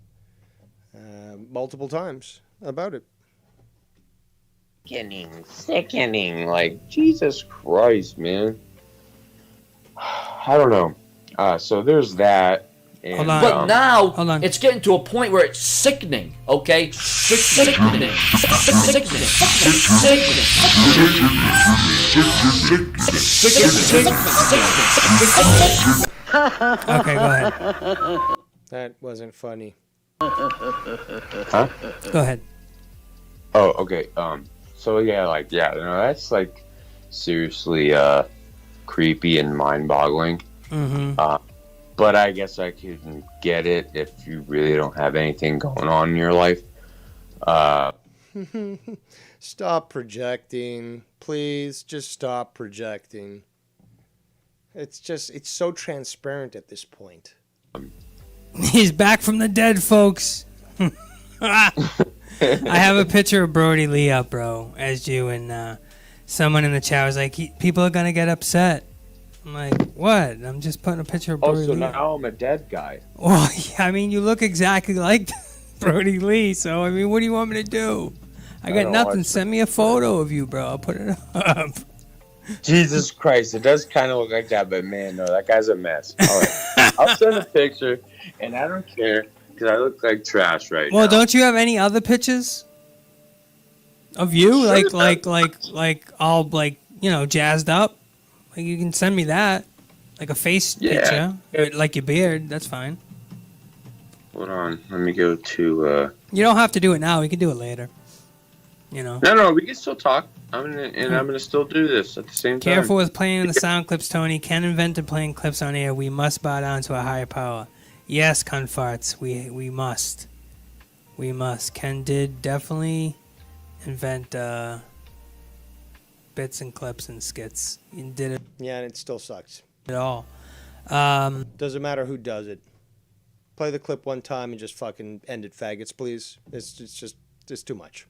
[SPEAKER 1] multiple times about it.
[SPEAKER 3] Sickening. Like, Jesus Christ, man. I don't know. So there's that. And,
[SPEAKER 4] Hold on.
[SPEAKER 9] But now
[SPEAKER 4] Hold on.
[SPEAKER 9] it's getting to a point where it's sickening, okay? Sickening.
[SPEAKER 4] Okay, go ahead.
[SPEAKER 1] That wasn't funny.
[SPEAKER 3] huh?
[SPEAKER 4] Go ahead.
[SPEAKER 3] Oh, okay. So yeah, that's like seriously creepy and mind-boggling.
[SPEAKER 4] Mm-hmm.
[SPEAKER 3] But I guess I can get it if you really don't have anything going on in your life.
[SPEAKER 1] Stop projecting. Please, just stop projecting. It's so transparent at this point.
[SPEAKER 4] He's back from the dead, folks. I have a picture of Brody Lee up, bro, as you, and someone in the chat was like, people are going to get upset. I'm like, what? I'm just putting a picture of Brody
[SPEAKER 3] So
[SPEAKER 4] Lee.
[SPEAKER 3] now I'm a dead guy.
[SPEAKER 4] Well, yeah, I mean, you look exactly like Brody Lee, so, I mean, what do you want me to do? I got nothing. Send me a photo of you, bro. I'll put it up.
[SPEAKER 3] Jesus Christ, it does kind of look like that, but man, no, that guy's a mess. All right, I'll send a picture, and I don't care because I look like trash right now.
[SPEAKER 4] Well, don't you have any other pictures of you,
[SPEAKER 3] Sure.
[SPEAKER 4] like all jazzed up? Like, you can send me that. Like a face
[SPEAKER 3] Yeah.
[SPEAKER 4] picture, like your beard. That's fine.
[SPEAKER 3] Hold on. Let me go to.
[SPEAKER 4] You don't have to do it now. We can do it later. You know.
[SPEAKER 3] No, we can still talk. I'm gonna still do this at the same time.
[SPEAKER 4] Careful with playing the sound clips, Tony. Ken invented playing clips on air. We must bow down to a higher power. Yes, Confarts. We must. We must. Ken did definitely invent bits and clips and skits. He did it.
[SPEAKER 1] Yeah, and it still sucks.
[SPEAKER 4] At all.
[SPEAKER 1] Doesn't matter who does it. Play the clip one time and just fucking end it, faggots, please. It's too much.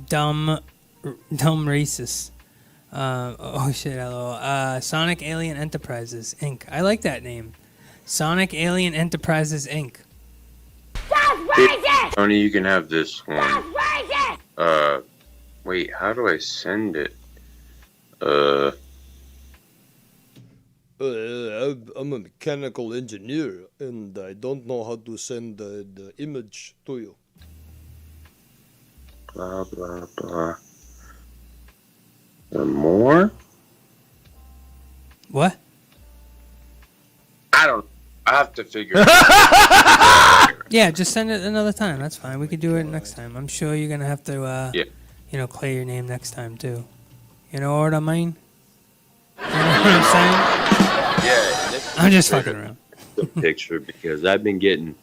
[SPEAKER 4] Dumb racist. Oh shit, hello. Sonic Alien Enterprises Inc. I like that name. Sonic Alien Enterprises Inc.
[SPEAKER 3] Tony, you can have this one. Wait, how do I send it?
[SPEAKER 1] I'm a mechanical engineer, and I don't know how to send the image to you.
[SPEAKER 3] Blah, blah, blah. More?
[SPEAKER 4] What?
[SPEAKER 3] I have to figure it out.
[SPEAKER 4] Yeah, just send it another time. That's fine. We could do it next time. I'm sure you're gonna have to, clear your name next time too. You know what I mean? You know what I'm saying?
[SPEAKER 3] Yeah.
[SPEAKER 4] I'm just fucking around.
[SPEAKER 3] The picture because I've been getting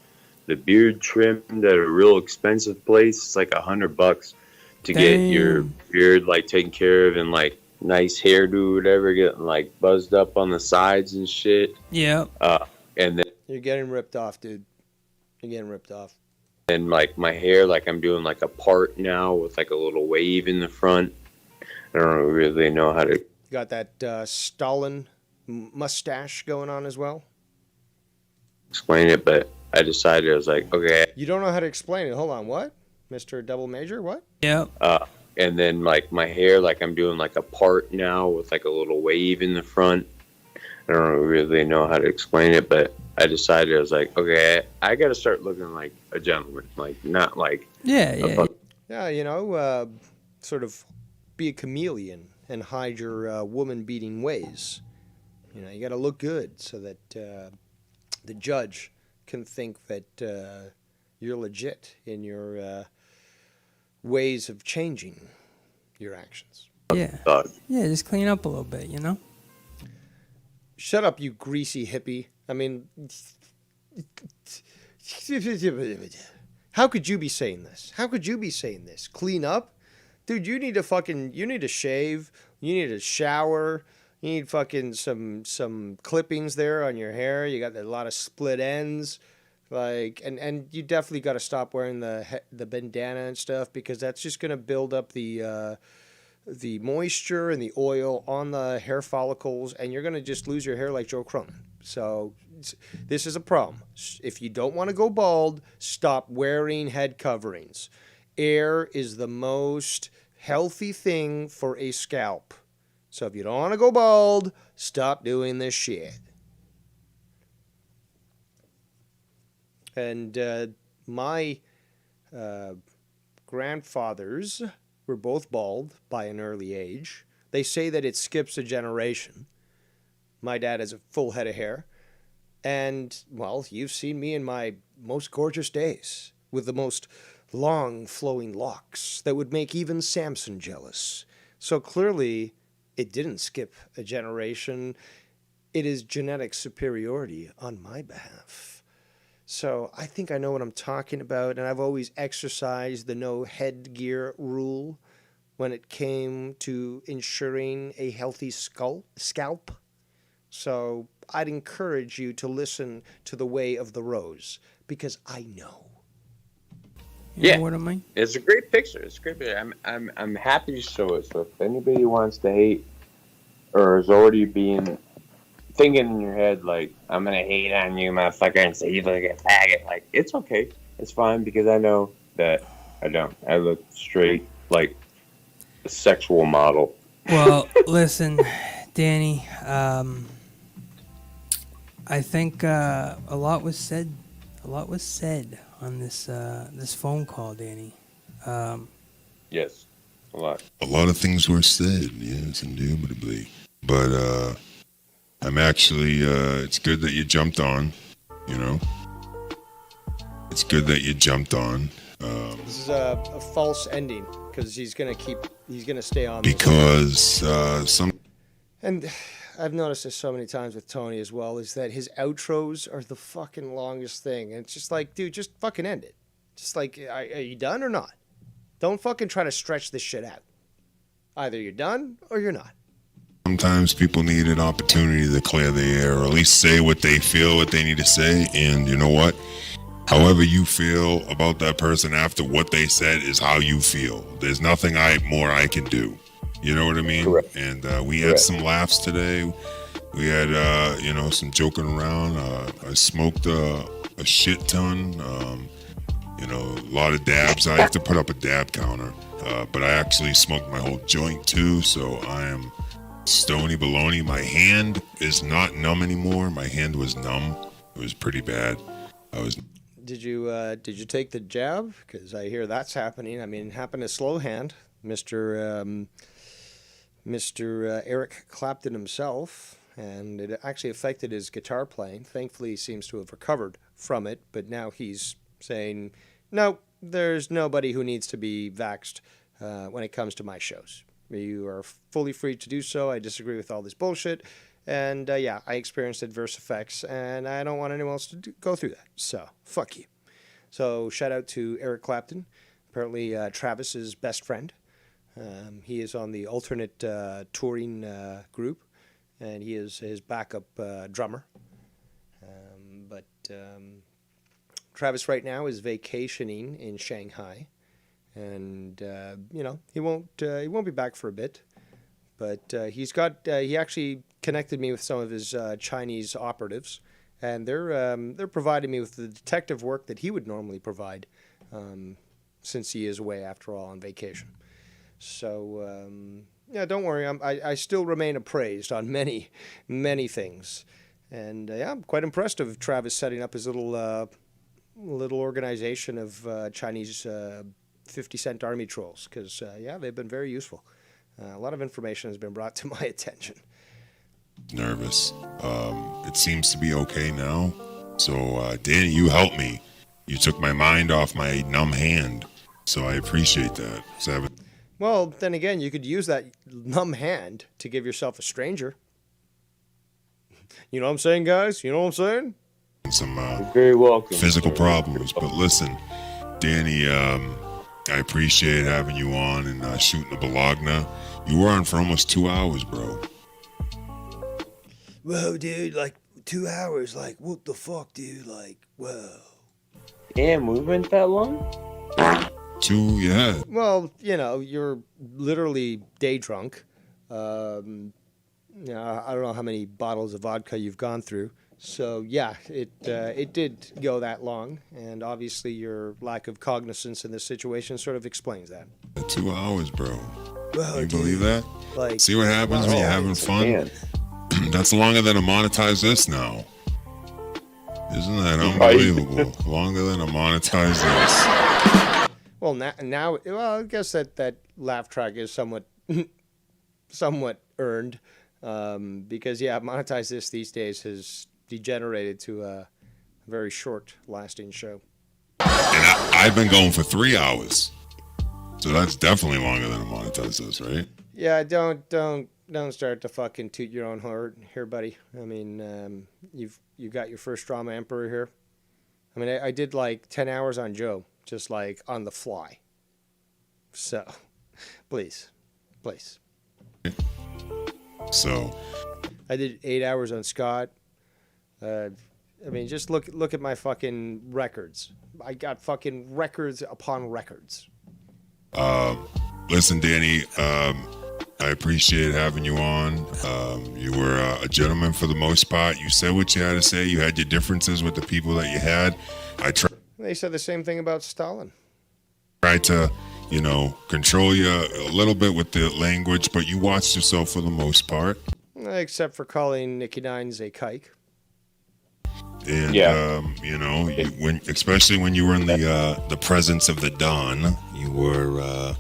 [SPEAKER 3] the beard trimmed at a real expensive place. It's like $100 to get your beard like taken care of and like nice hairdo, whatever, getting like buzzed up on the sides and shit.
[SPEAKER 4] Yeah.
[SPEAKER 3] And then
[SPEAKER 1] You're getting ripped off, dude. You're getting ripped off.
[SPEAKER 3] And like my hair, like I'm doing like a part now with like a little wave in the front. I don't really know how to.
[SPEAKER 1] You got that Stalin mustache going on as well.
[SPEAKER 3] Explain it, but I decided I was like, okay.
[SPEAKER 1] You don't know how to explain it. Hold on, what? Mr. Double Major, what?
[SPEAKER 4] Yeah.
[SPEAKER 3] And then like my hair, like I'm doing like a part now with like a little wave in the front. I don't really know how to explain it, but I decided I was like, okay, I got to start looking like a gentleman, like not like
[SPEAKER 4] Yeah,
[SPEAKER 1] sort of be a chameleon and hide your woman-beating ways. You know, you got to look good so that the judge can think that you're legit in your ways of changing your actions.
[SPEAKER 4] Yeah. Yeah, just clean up a little bit, you know?
[SPEAKER 1] Shut up, you greasy hippie. I mean, how could you be saying this? How could you be saying this? Clean up? Dude, you need to shave. You need to shower. You need fucking some clippings there on your hair. You got a lot of split ends. Like, and you definitely got to stop wearing the bandana and stuff because that's just going to build up the moisture and the oil on the hair follicles, and you're going to just lose your hair like Joe Cronin. So this is a problem. If you don't want to go bald, stop wearing head coverings. Air is the most healthy thing for a scalp. So if you don't want to go bald, stop doing this shit. And my grandfathers were both bald by an early age. They say that it skips a generation. My dad has a full head of hair. And, well, you've seen me in my most gorgeous days with the most long flowing locks that would make even Samson jealous. So clearly, it didn't skip a generation. It is genetic superiority on my behalf. So I think I know what I'm talking about, and I've always exercised the no headgear rule when it came to ensuring a healthy scalp. So I'd encourage you to listen to The Way of the Rose, because I know.
[SPEAKER 4] You know what I mean?
[SPEAKER 3] It's a great picture. It's a great picture. I'm happy to show it. So if anybody wants to hate or is already thinking in your head like I'm gonna hate on you, motherfucker, and say you look like a faggot, like it's okay. It's fine because I know that I don't. I look straight like a sexual model.
[SPEAKER 4] Well, listen, Danny. I think a lot was said. A lot was said on this phone call, Danny.
[SPEAKER 3] Yes, a lot.
[SPEAKER 2] A lot of things were said, yes, indubitably. But I'm actually, it's good that you jumped on, you know. It's good that you jumped on.
[SPEAKER 1] This is a false ending because he's gonna stay on.
[SPEAKER 2] Because
[SPEAKER 1] And I've noticed this so many times with Tony as well, is that his outros are the fucking longest thing. And it's just like, dude, just fucking end it. Just like, are you done or not? Don't fucking try to stretch this shit out. Either you're done or you're not.
[SPEAKER 2] sometimes people need an opportunity to clear the air, or at least say what they feel, what they need to say. And you know what? However you feel about that person after what they said is how you feel. There's nothing more I can do. You know what I mean?
[SPEAKER 3] Correct.
[SPEAKER 2] And we had some laughs today. We had, some joking around. I smoked a shit ton. A lot of dabs. I have to put up a dab counter. But I actually smoked my whole joint too. So I am stony baloney. My hand is not numb anymore. My hand was numb. It was pretty bad. Did
[SPEAKER 1] you take the jab? Because I hear that's happening. I mean, it happened to Slowhand, Mr. Eric Clapton himself, and it actually affected his guitar playing. Thankfully, he seems to have recovered from it, but now he's saying, no, there's nobody who needs to be vaxxed when it comes to my shows. You are fully free to do so. I disagree with all this bullshit. And I experienced adverse effects, and I don't want anyone else to go through that. So, fuck you. So, shout out to Eric Clapton, apparently Travis's best friend. He is on the alternate touring group, and he is his backup drummer. But Travis right now is vacationing in Shanghai, and he won't be back for a bit. But he actually connected me with some of his Chinese operatives, and they're providing me with the detective work that he would normally provide, since he is away after all on vacation. So don't worry, I still remain appraised on many, many things, and I'm quite impressed of Travis setting up his little organization of Chinese 50-cent army trolls, because they've been very useful. A lot of information has been brought to my attention.
[SPEAKER 2] Nervous. It seems to be okay now. So, Danny, you helped me. You took my mind off my numb hand. So I appreciate that.
[SPEAKER 1] Well, then again, you could use that numb hand to give yourself a stranger. You know what I'm saying, guys? You know what I'm saying?
[SPEAKER 2] Some
[SPEAKER 3] very welcome.
[SPEAKER 2] Physical problems. But listen, Danny, I appreciate having you on and shooting the Bologna. You were on for almost 2 hours, bro.
[SPEAKER 1] Whoa, dude, like 2 hours, like what the fuck, dude, like, whoa.
[SPEAKER 3] Damn, we went that long?
[SPEAKER 2] 2, yeah.
[SPEAKER 1] Well, you're literally day drunk. I don't know how many bottles of vodka you've gone through. So, yeah, it did go that long, and obviously your lack of cognizance in this situation sort of explains that.
[SPEAKER 2] 2 hours, bro.
[SPEAKER 1] Whoa,
[SPEAKER 2] you believe that?
[SPEAKER 1] Like,
[SPEAKER 2] see what happens when you're having fun? That's longer than a monetize this now. Isn't that unbelievable? Longer than a monetize this.
[SPEAKER 1] Well, now, I guess that laugh track is somewhat earned, because monetize this these days has degenerated to a very short-lasting show.
[SPEAKER 2] And I've been going for 3 hours, so that's definitely longer than a monetize this, right?
[SPEAKER 1] Yeah, don't start to fucking toot your own horn here, buddy. I mean, you've got your first drama emperor here. I mean, I did like 10 hours on Joe, just like on the fly. So, please.
[SPEAKER 2] So,
[SPEAKER 1] I did 8 hours on Scott. I mean, just look at my fucking records. I got fucking records upon records.
[SPEAKER 2] Listen, Danny, I appreciate having you on. You were a gentleman for the most part. You said what you had to say. You had your differences with the people that you had.
[SPEAKER 1] They said the same thing about Stalin.
[SPEAKER 2] Tried to, control you a little bit with the language, but you watched yourself for the most part.
[SPEAKER 1] Except for calling Nicky Nines a kike.
[SPEAKER 2] And, especially when you were in the presence of the Don, you were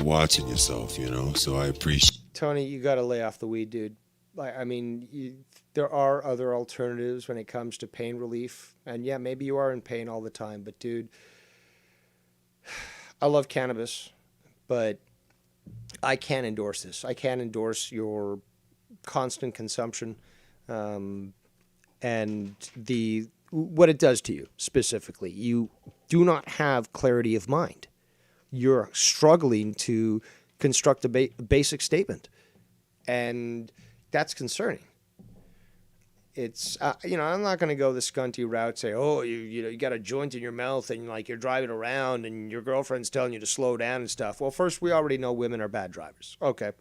[SPEAKER 2] watching yourself, so I appreciate.
[SPEAKER 1] Tony, you got to lay off the weed, dude. I mean, there are other alternatives when it comes to pain relief. And yeah, maybe you are in pain all the time, but dude, I love cannabis, but I can't endorse this. I can't endorse your constant consumption, and what it does to you specifically. You do not have clarity of mind. You're struggling to construct a basic statement, and that's concerning. It's I'm not going to go the scunty route, say, oh, you got a joint in your mouth and like you're driving around and your girlfriend's telling you to slow down and stuff. Well, first, we already know women are bad drivers. Okay.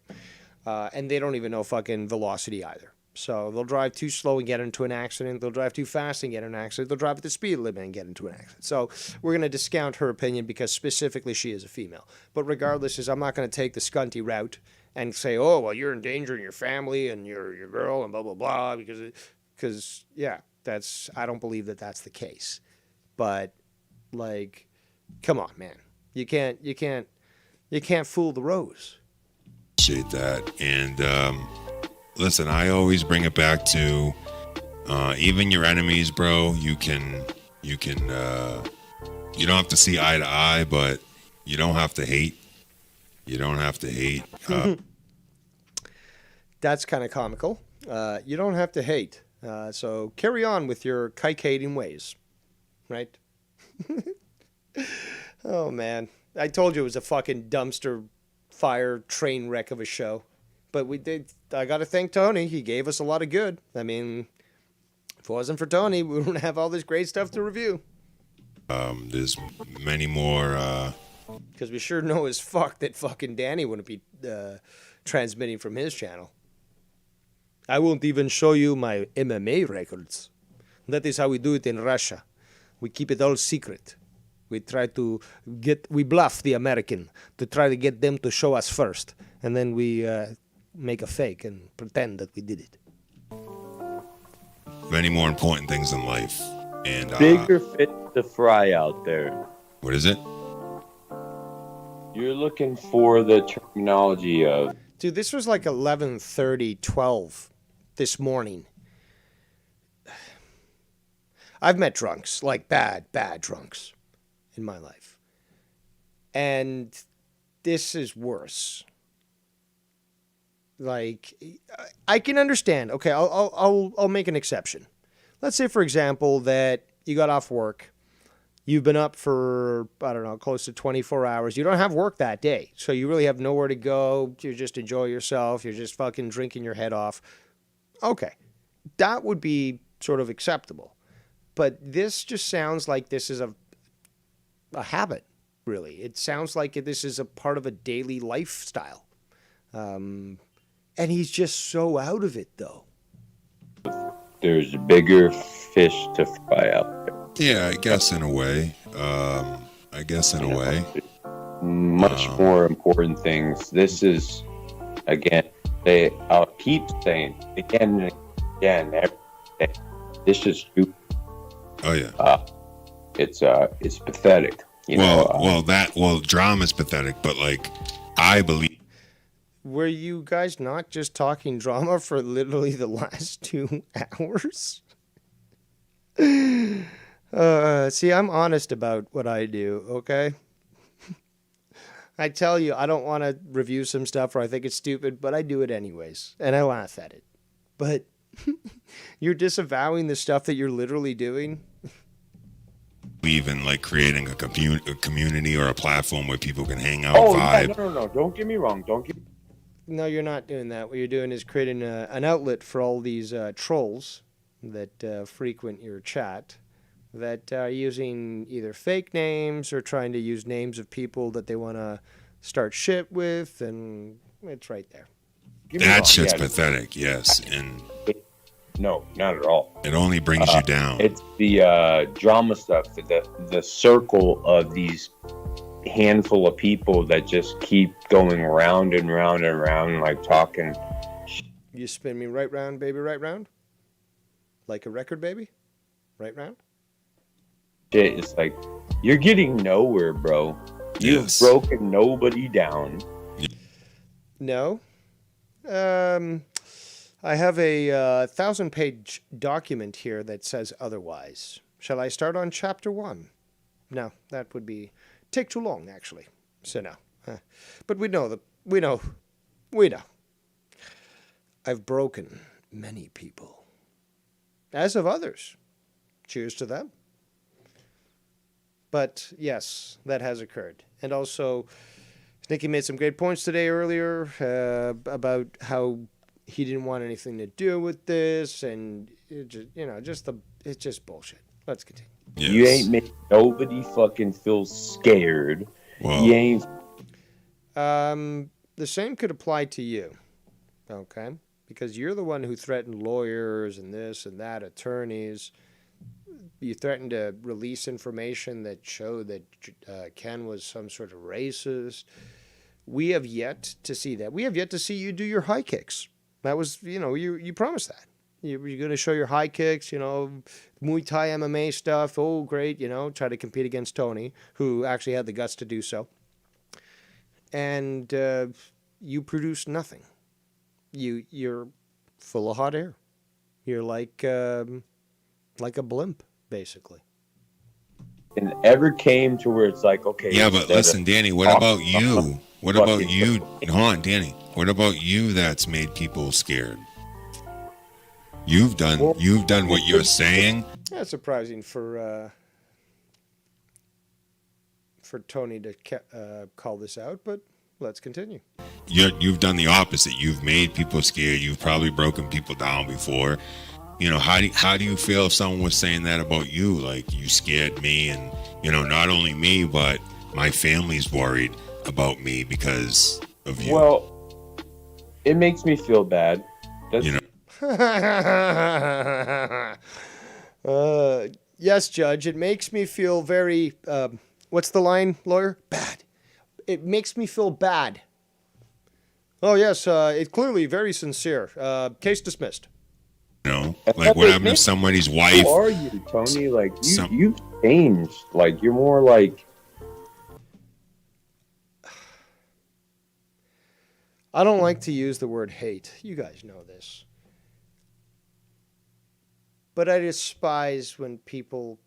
[SPEAKER 1] And they don't even know fucking velocity either. So they'll drive too slow and get into an accident. They'll drive too fast and get in an accident. They'll drive at the speed limit and get into an accident. So we're going to discount her opinion because specifically she is a female. But regardless, I'm not going to take the scunty route and say, oh, well, you're endangering your family and your girl and blah, blah, blah, because yeah, I don't believe that that's the case. But like, come on, man. You can't fool the rose.
[SPEAKER 2] Appreciate that. And listen, I always bring it back to even your enemies, bro. You don't have to see eye to eye, but you don't have to hate. You don't have to hate.
[SPEAKER 1] That's kind of comical. You don't have to hate. So carry on with your kike-hating ways, right? Oh, man. I told you it was a fucking dumpster fire train wreck of a show. But I got to thank Tony. He gave us a lot of good. I mean, if it wasn't for Tony, we wouldn't have all this great stuff to review.
[SPEAKER 2] There's many more.
[SPEAKER 1] Because we sure know as fuck that fucking Danny wouldn't be transmitting from his channel. I won't even show you my MMA records. That is how we do it in Russia. We keep it all secret. We bluff the American to try to get them to show us first. And then we make a fake and pretend that we did it.
[SPEAKER 2] Many more important things in life. And
[SPEAKER 3] bigger fish to fry out there.
[SPEAKER 2] What is it?
[SPEAKER 3] You're looking for the terminology of...
[SPEAKER 1] Dude, this was like 11:30, 12 this morning. I've met drunks, like bad drunks in my life. And this is worse. Like, I can understand. Okay, I'll make an exception. Let's say, for example, that you got off work. You've been up for, I don't know, close to 24 hours. You don't have work that day. So you really have nowhere to go. You just enjoy yourself. You're just fucking drinking your head off. Okay. That would be sort of acceptable. But this just sounds like this is a habit, really. It sounds like this is a part of a daily lifestyle. And he's just so out of it, though.
[SPEAKER 3] There's bigger fish to fry out there.
[SPEAKER 2] Yeah, I guess in a way.
[SPEAKER 3] Much more important things. This is, again, I'll keep saying again and again every day. This is stupid.
[SPEAKER 2] Oh yeah.
[SPEAKER 3] It's pathetic.
[SPEAKER 2] Drama's pathetic, but like, I believe.
[SPEAKER 1] Were you guys not just talking drama for literally the last 2 hours? See, I'm honest about what I do, okay? I tell you, I don't want to review some stuff or I think it's stupid, but I do it anyways, and I laugh at it. But you're disavowing the stuff that you're literally doing?
[SPEAKER 2] Even like creating a community or a platform where people can hang out,
[SPEAKER 3] vibe.
[SPEAKER 2] Yeah,
[SPEAKER 3] no. Don't get me wrong.
[SPEAKER 1] No, you're not doing that. What you're doing is creating an outlet for all these trolls that frequent your chat, that are using either fake names or trying to use names of people that they want to start shit with, and it's right there.
[SPEAKER 2] That shit's pathetic, yes. And
[SPEAKER 3] no, not at all.
[SPEAKER 2] It only brings you down.
[SPEAKER 3] It's the drama stuff, the circle of these handful of people that just keep going round and round and round, like talking.
[SPEAKER 1] You spin me right round, baby, right round? Like a record, baby? Right round?
[SPEAKER 3] Shit, it's like, you're getting nowhere, bro. You've broken nobody down.
[SPEAKER 1] No. I have a 1,000-page document here that says otherwise. Shall I start on chapter 1? No, that would take too long, actually. So no. But we know. I've broken many people, as have others. Cheers to them. But yes, that has occurred. And also, Nicky made some great points today earlier about how he didn't want anything to do with this, and it's just bullshit. Let's continue.
[SPEAKER 2] Yes.
[SPEAKER 3] You ain't made nobody fucking feel scared.
[SPEAKER 2] Well,
[SPEAKER 3] You ain't.
[SPEAKER 1] The same could apply to you, okay? Because you're the one who threatened lawyers and this and that, attorneys. You threatened to release information that showed that Ken was some sort of racist. We have yet to see that. We have yet to see you do your high kicks. That was, you promised that. You're going to show your high kicks, Muay Thai MMA stuff. Oh, great, try to compete against Tony, who actually had the guts to do so. And you produced nothing. You're full of hot air. You're like a blimp, basically.
[SPEAKER 3] And ever came to where it's like, okay.
[SPEAKER 2] yeah, but listen, Danny, what about you? What about you? Hold on, Danny. What about you that's made people scared? You've done what you're saying.
[SPEAKER 1] That's surprising for Tony to call this out, but let's continue.
[SPEAKER 2] You've done the opposite. You've made people scared. You've probably broken people down before. How do you feel if someone was saying that about you? Like, you scared me, and not only me, but my family's worried about me because of you.
[SPEAKER 3] Well, it makes me feel bad.
[SPEAKER 1] Yes, Judge, it makes me feel very, what's the line, lawyer? Bad. It makes me feel bad. Oh, yes, it's clearly very sincere. Case dismissed.
[SPEAKER 2] Like, what happened to somebody's wife?
[SPEAKER 3] Who are you, Tony? Like, you've changed. Like, you're more like...
[SPEAKER 1] I don't like to use the word hate. You guys know this. But I despise when people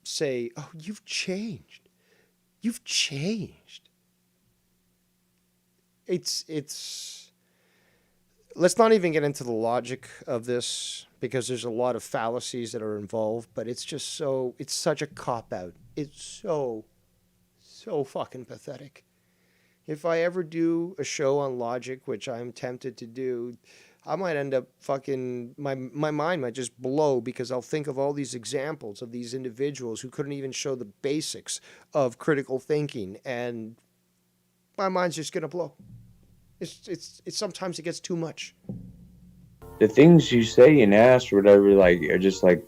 [SPEAKER 1] say, oh, you've changed. You've changed. It's let's not even get into the logic of this, because there's a lot of fallacies that are involved, but it's such a cop-out. It's so fucking pathetic. If I ever do a show on logic, which I'm tempted to do, I might end up fucking, my mind might just blow, because I'll think of all these examples of these individuals who couldn't even show the basics of critical thinking, and my mind's just gonna blow. It's sometimes it gets too much.
[SPEAKER 3] The things you say and ask or whatever, like, are just like,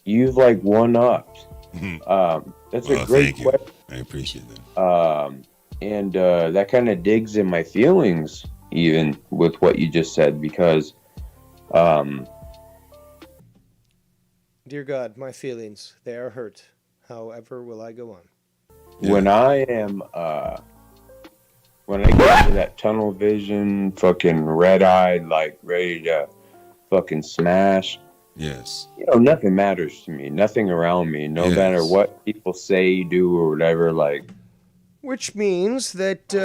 [SPEAKER 3] you've like one-upped. That's a great question.
[SPEAKER 2] I appreciate that.
[SPEAKER 3] And that kind of digs in my feelings, even with what you just said, because
[SPEAKER 1] dear God, my feelings, they are hurt. However, will I go on?
[SPEAKER 3] When I am when I get into that tunnel vision, fucking red-eyed, like ready to fucking smash.
[SPEAKER 2] Yes.
[SPEAKER 3] Nothing matters to me. Nothing around me. No matter what people say, do, or whatever. Like,
[SPEAKER 1] which means that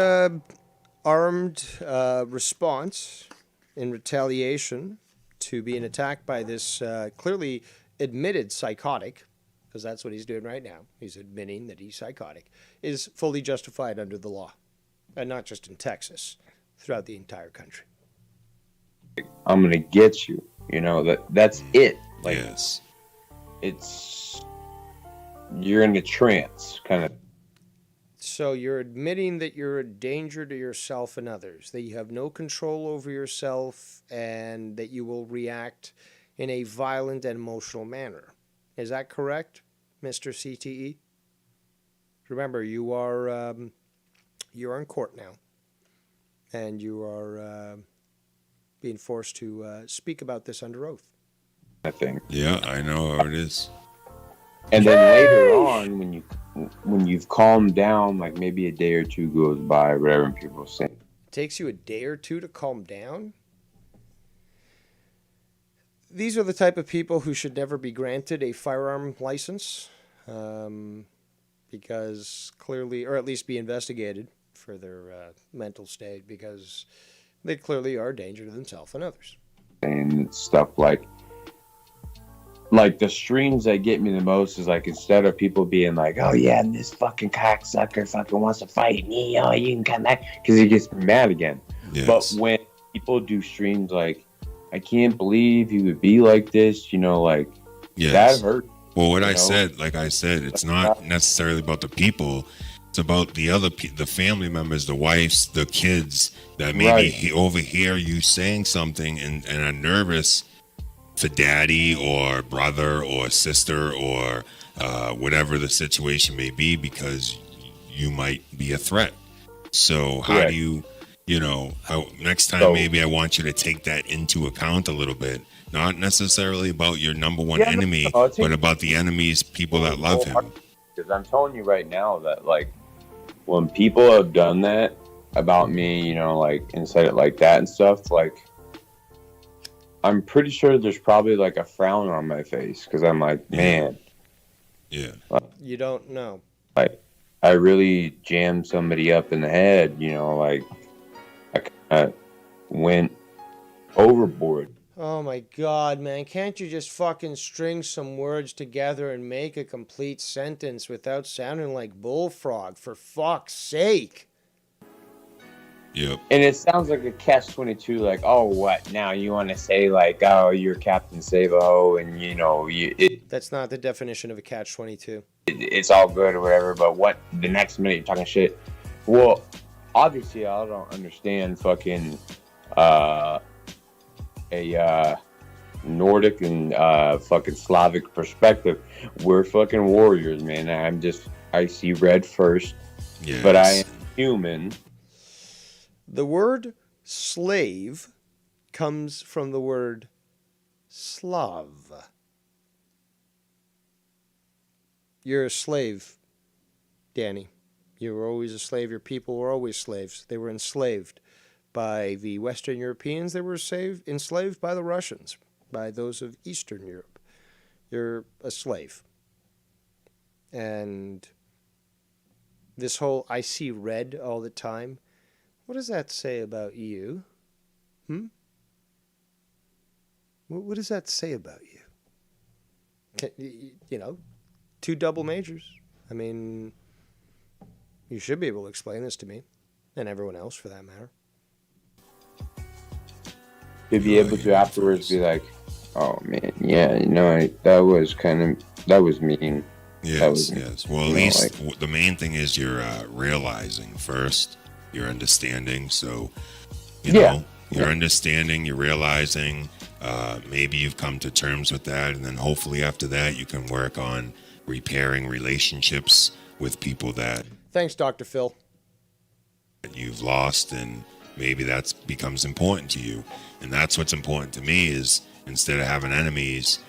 [SPEAKER 1] armed response in retaliation to being attacked by this clearly admitted psychotic, because that's what he's doing right now. He's admitting that he's psychotic, is fully justified under the law. And not just in Texas, throughout the entire country.
[SPEAKER 3] I'm gonna get you. That's it. Like,
[SPEAKER 2] yes.
[SPEAKER 3] You're in a trance, kind of.
[SPEAKER 1] So you're admitting that you're a danger to yourself and others, that you have no control over yourself, and that you will react in a violent and emotional manner. Is that correct, Mr. CTE? Remember, you're in court now, and you are being forced to speak about this under oath.
[SPEAKER 3] I think.
[SPEAKER 2] Yeah, I know how it is.
[SPEAKER 3] And then later on, when you've calmed down, like maybe a day or two goes by, whatever, and people say,
[SPEAKER 1] takes you a day or two to calm down. These are the type of people who should never be granted a firearm license, because clearly, or at least be investigated for their mental state, because they clearly are a danger to themselves and others.
[SPEAKER 3] And stuff like the streams that get me the most is like, instead of people being like, oh yeah, and this fucking cocksucker fucking wants to fight me, oh, you can come back, because he gets mad again.
[SPEAKER 2] Yes.
[SPEAKER 3] But when people do streams like, I can't believe he would be like this, like,
[SPEAKER 2] Yes.
[SPEAKER 3] that hurt.
[SPEAKER 2] Well, like I said, it's not necessarily about the people. It's about the family members, the wives, the kids that maybe overhear you saying something and are nervous for daddy or brother or sister or whatever the situation may be, because you might be a threat. So how do you, next time maybe I want you to take that into account a little bit. Not necessarily about your number one enemy, but about the enemies, people that love him.
[SPEAKER 3] Because I'm telling you right now that, like, when people have done that about me, and said it like that and stuff, like, I'm pretty sure there's probably like a frown on my face, because I'm like, man.
[SPEAKER 2] Yeah.
[SPEAKER 1] You don't know.
[SPEAKER 3] Like, I really jammed somebody up in the head, like, I kind of went overboard.
[SPEAKER 1] Oh my God, man. Can't you just fucking string some words together and make a complete sentence without sounding like bullfrog, for fuck's sake?
[SPEAKER 2] Yep.
[SPEAKER 3] And it sounds like a catch-22, like, oh, what? Now you want to say, like, oh, you're Captain Save-A-Ho, and,
[SPEAKER 1] That's not the definition of a catch-22.
[SPEAKER 3] It's all good or whatever, but what? The next minute you're talking shit. Well, obviously I don't understand fucking, a Nordic and fucking Slavic perspective. We're fucking warriors, man. I see red first, but I am human.
[SPEAKER 1] The word slave comes from the word Slav. You're a slave, Danny. You were always a slave. Your people were always slaves. They were enslaved by the Western Europeans. They were enslaved by the Russians, by those of Eastern Europe. You're a slave. And this whole I see red all the time, what does that say about you? What does that say about you? Two double majors. I mean, you should be able to explain this to me, and everyone else for that matter.
[SPEAKER 3] You'd be able to afterwards be like, oh man, yeah, that was mean.
[SPEAKER 2] Yes. Well, at least the main thing is you're realizing first, you're understanding. So, you're understanding, you're realizing, maybe you've come to terms with that. And then hopefully after that, you can work on repairing relationships with people that
[SPEAKER 1] Thanks, Dr. Phil.
[SPEAKER 2] You've lost, and maybe that becomes important to you. And that's what's important to me, is instead of having enemies,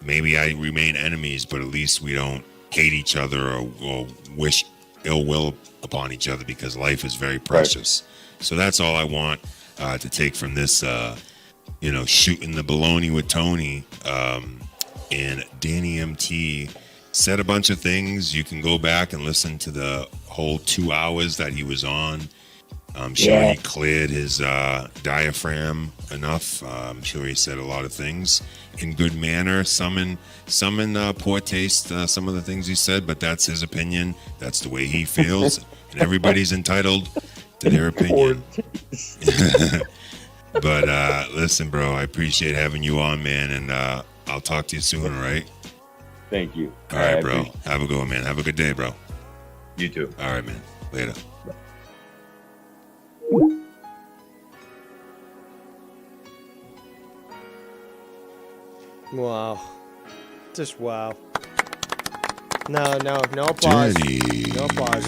[SPEAKER 2] maybe I remain enemies, but at least we don't hate each other or wish ill will upon each other, because life is very precious. Right. So that's all I want to take from this, shooting the baloney with Tony. And Danny MT said a bunch of things. You can go back and listen to the whole 2 hours that he was on. I'm sure he cleared his diaphragm enough. I'm sure he said a lot of things in good manner. Some in poor taste, some of the things he said, but that's his opinion. That's the way he feels. And everybody's entitled to their opinion. But listen, bro, I appreciate having you on, man. And I'll talk to you soon, all right?
[SPEAKER 3] Thank you.
[SPEAKER 2] All right, bro. Have a good one, man. Have a good day, bro.
[SPEAKER 3] You too.
[SPEAKER 2] All right, man. Later.
[SPEAKER 1] Wow. Just wow. No applause.
[SPEAKER 2] Jenny
[SPEAKER 1] No applause.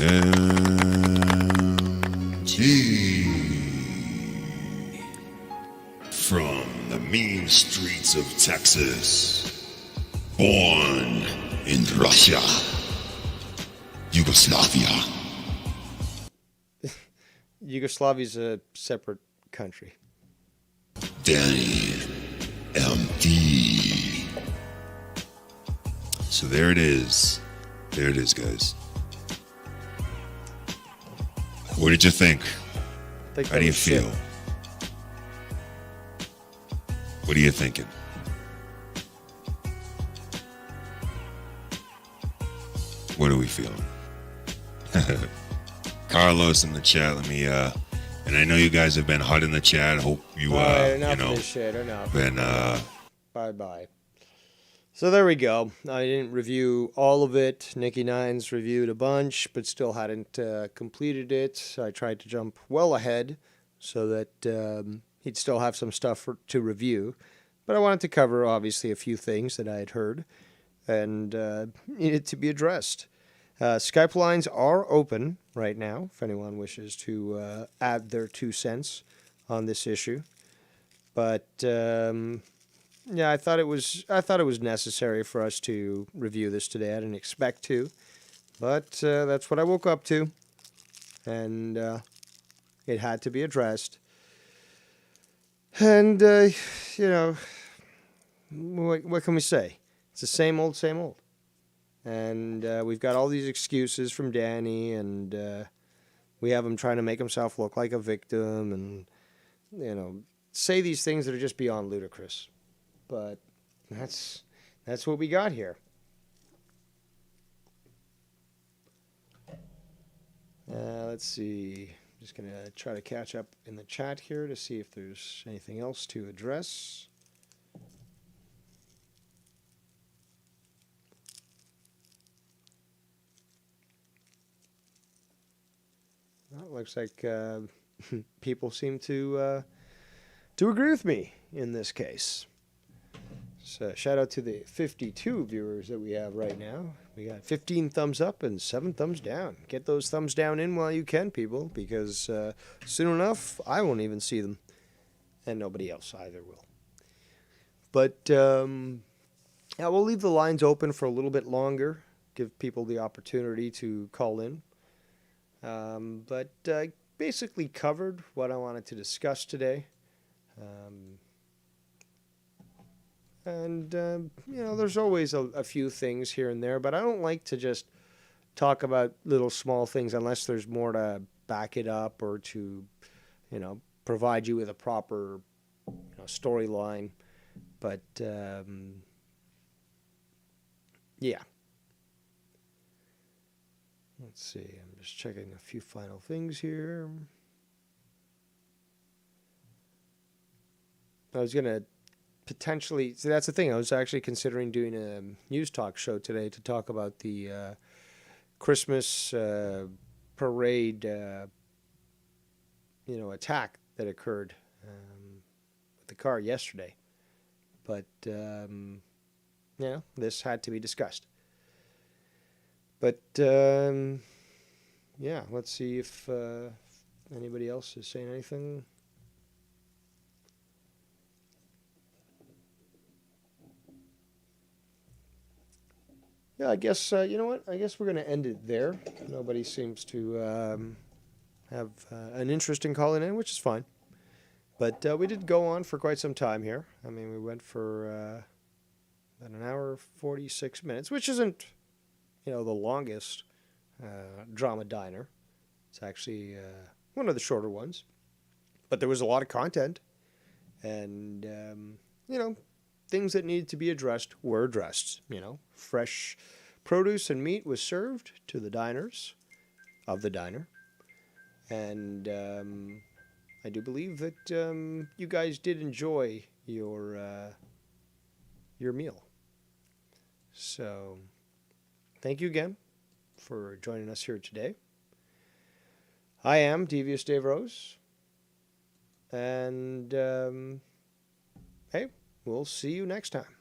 [SPEAKER 2] From the mean streets of Texas, born in Russia, Yugoslavia.
[SPEAKER 1] Yugoslavia's a separate country.
[SPEAKER 2] Danny MD. So there it is. There it is, guys. What did you think? How do you feel? What are you thinking? What are we feeling? Carlos in the chat, let me and I know you guys have been hot in the chat. Hope you
[SPEAKER 1] enough
[SPEAKER 2] you know
[SPEAKER 1] of this shit. Enough.
[SPEAKER 2] been
[SPEAKER 1] Bye. So there we go. I didn't review all of it. Nicky Nines reviewed a bunch, but still hadn't completed it. I tried to jump well ahead so that he'd still have some stuff to review. But I wanted to cover, obviously, a few things that I had heard and needed to be addressed. Skype lines are open right now if anyone wishes to add their 2 cents on this issue. But yeah, I thought it was necessary for us to review this today. I didn't expect to, but that's what I woke up to, and it had to be addressed. And you know, what can we say? It's the same old, same old. And we've got all these excuses from Danny, and we have him trying to make himself look like a victim, and say these things that are just beyond ludicrous. But that's what we got here. Let's see. I'm just going to try to catch up in the chat here to see if there's anything else to address. Well, it looks like people seem to agree with me in this case. So shout out to the 52 viewers that we have right now. We got 15 thumbs up and 7 thumbs down. Get those thumbs down in while you can, people, because soon enough, I won't even see them. And nobody else either will. But yeah, we'll leave the lines open for a little bit longer. Give people the opportunity to call in. But I basically covered what I wanted to discuss today. And there's always a few things here and there, but I don't like to just talk about little small things unless there's more to back it up or to, provide you with a proper storyline. But, yeah. Let's see. I'm just checking a few final things here. I was going to potentially... See, that's the thing. I was actually considering doing a news talk show today to talk about the Christmas parade, attack that occurred with the car yesterday. But, this had to be discussed. But, yeah, let's see if anybody else is saying anything. Yeah, I guess, you know what? I guess we're going to end it there. Nobody seems to have an interest in calling in, which is fine. But we did go on for quite some time here. I mean, we went for about an hour, 46 minutes, which isn't, the longest drama diner. It's actually one of the shorter ones. But there was a lot of content. And, things that needed to be addressed were addressed. Fresh produce and meat was served to the diners of the diner. And I do believe that you guys did enjoy your meal. So thank you again for joining us here today. I am Devious Dave Rose. And hey, we'll see you next time.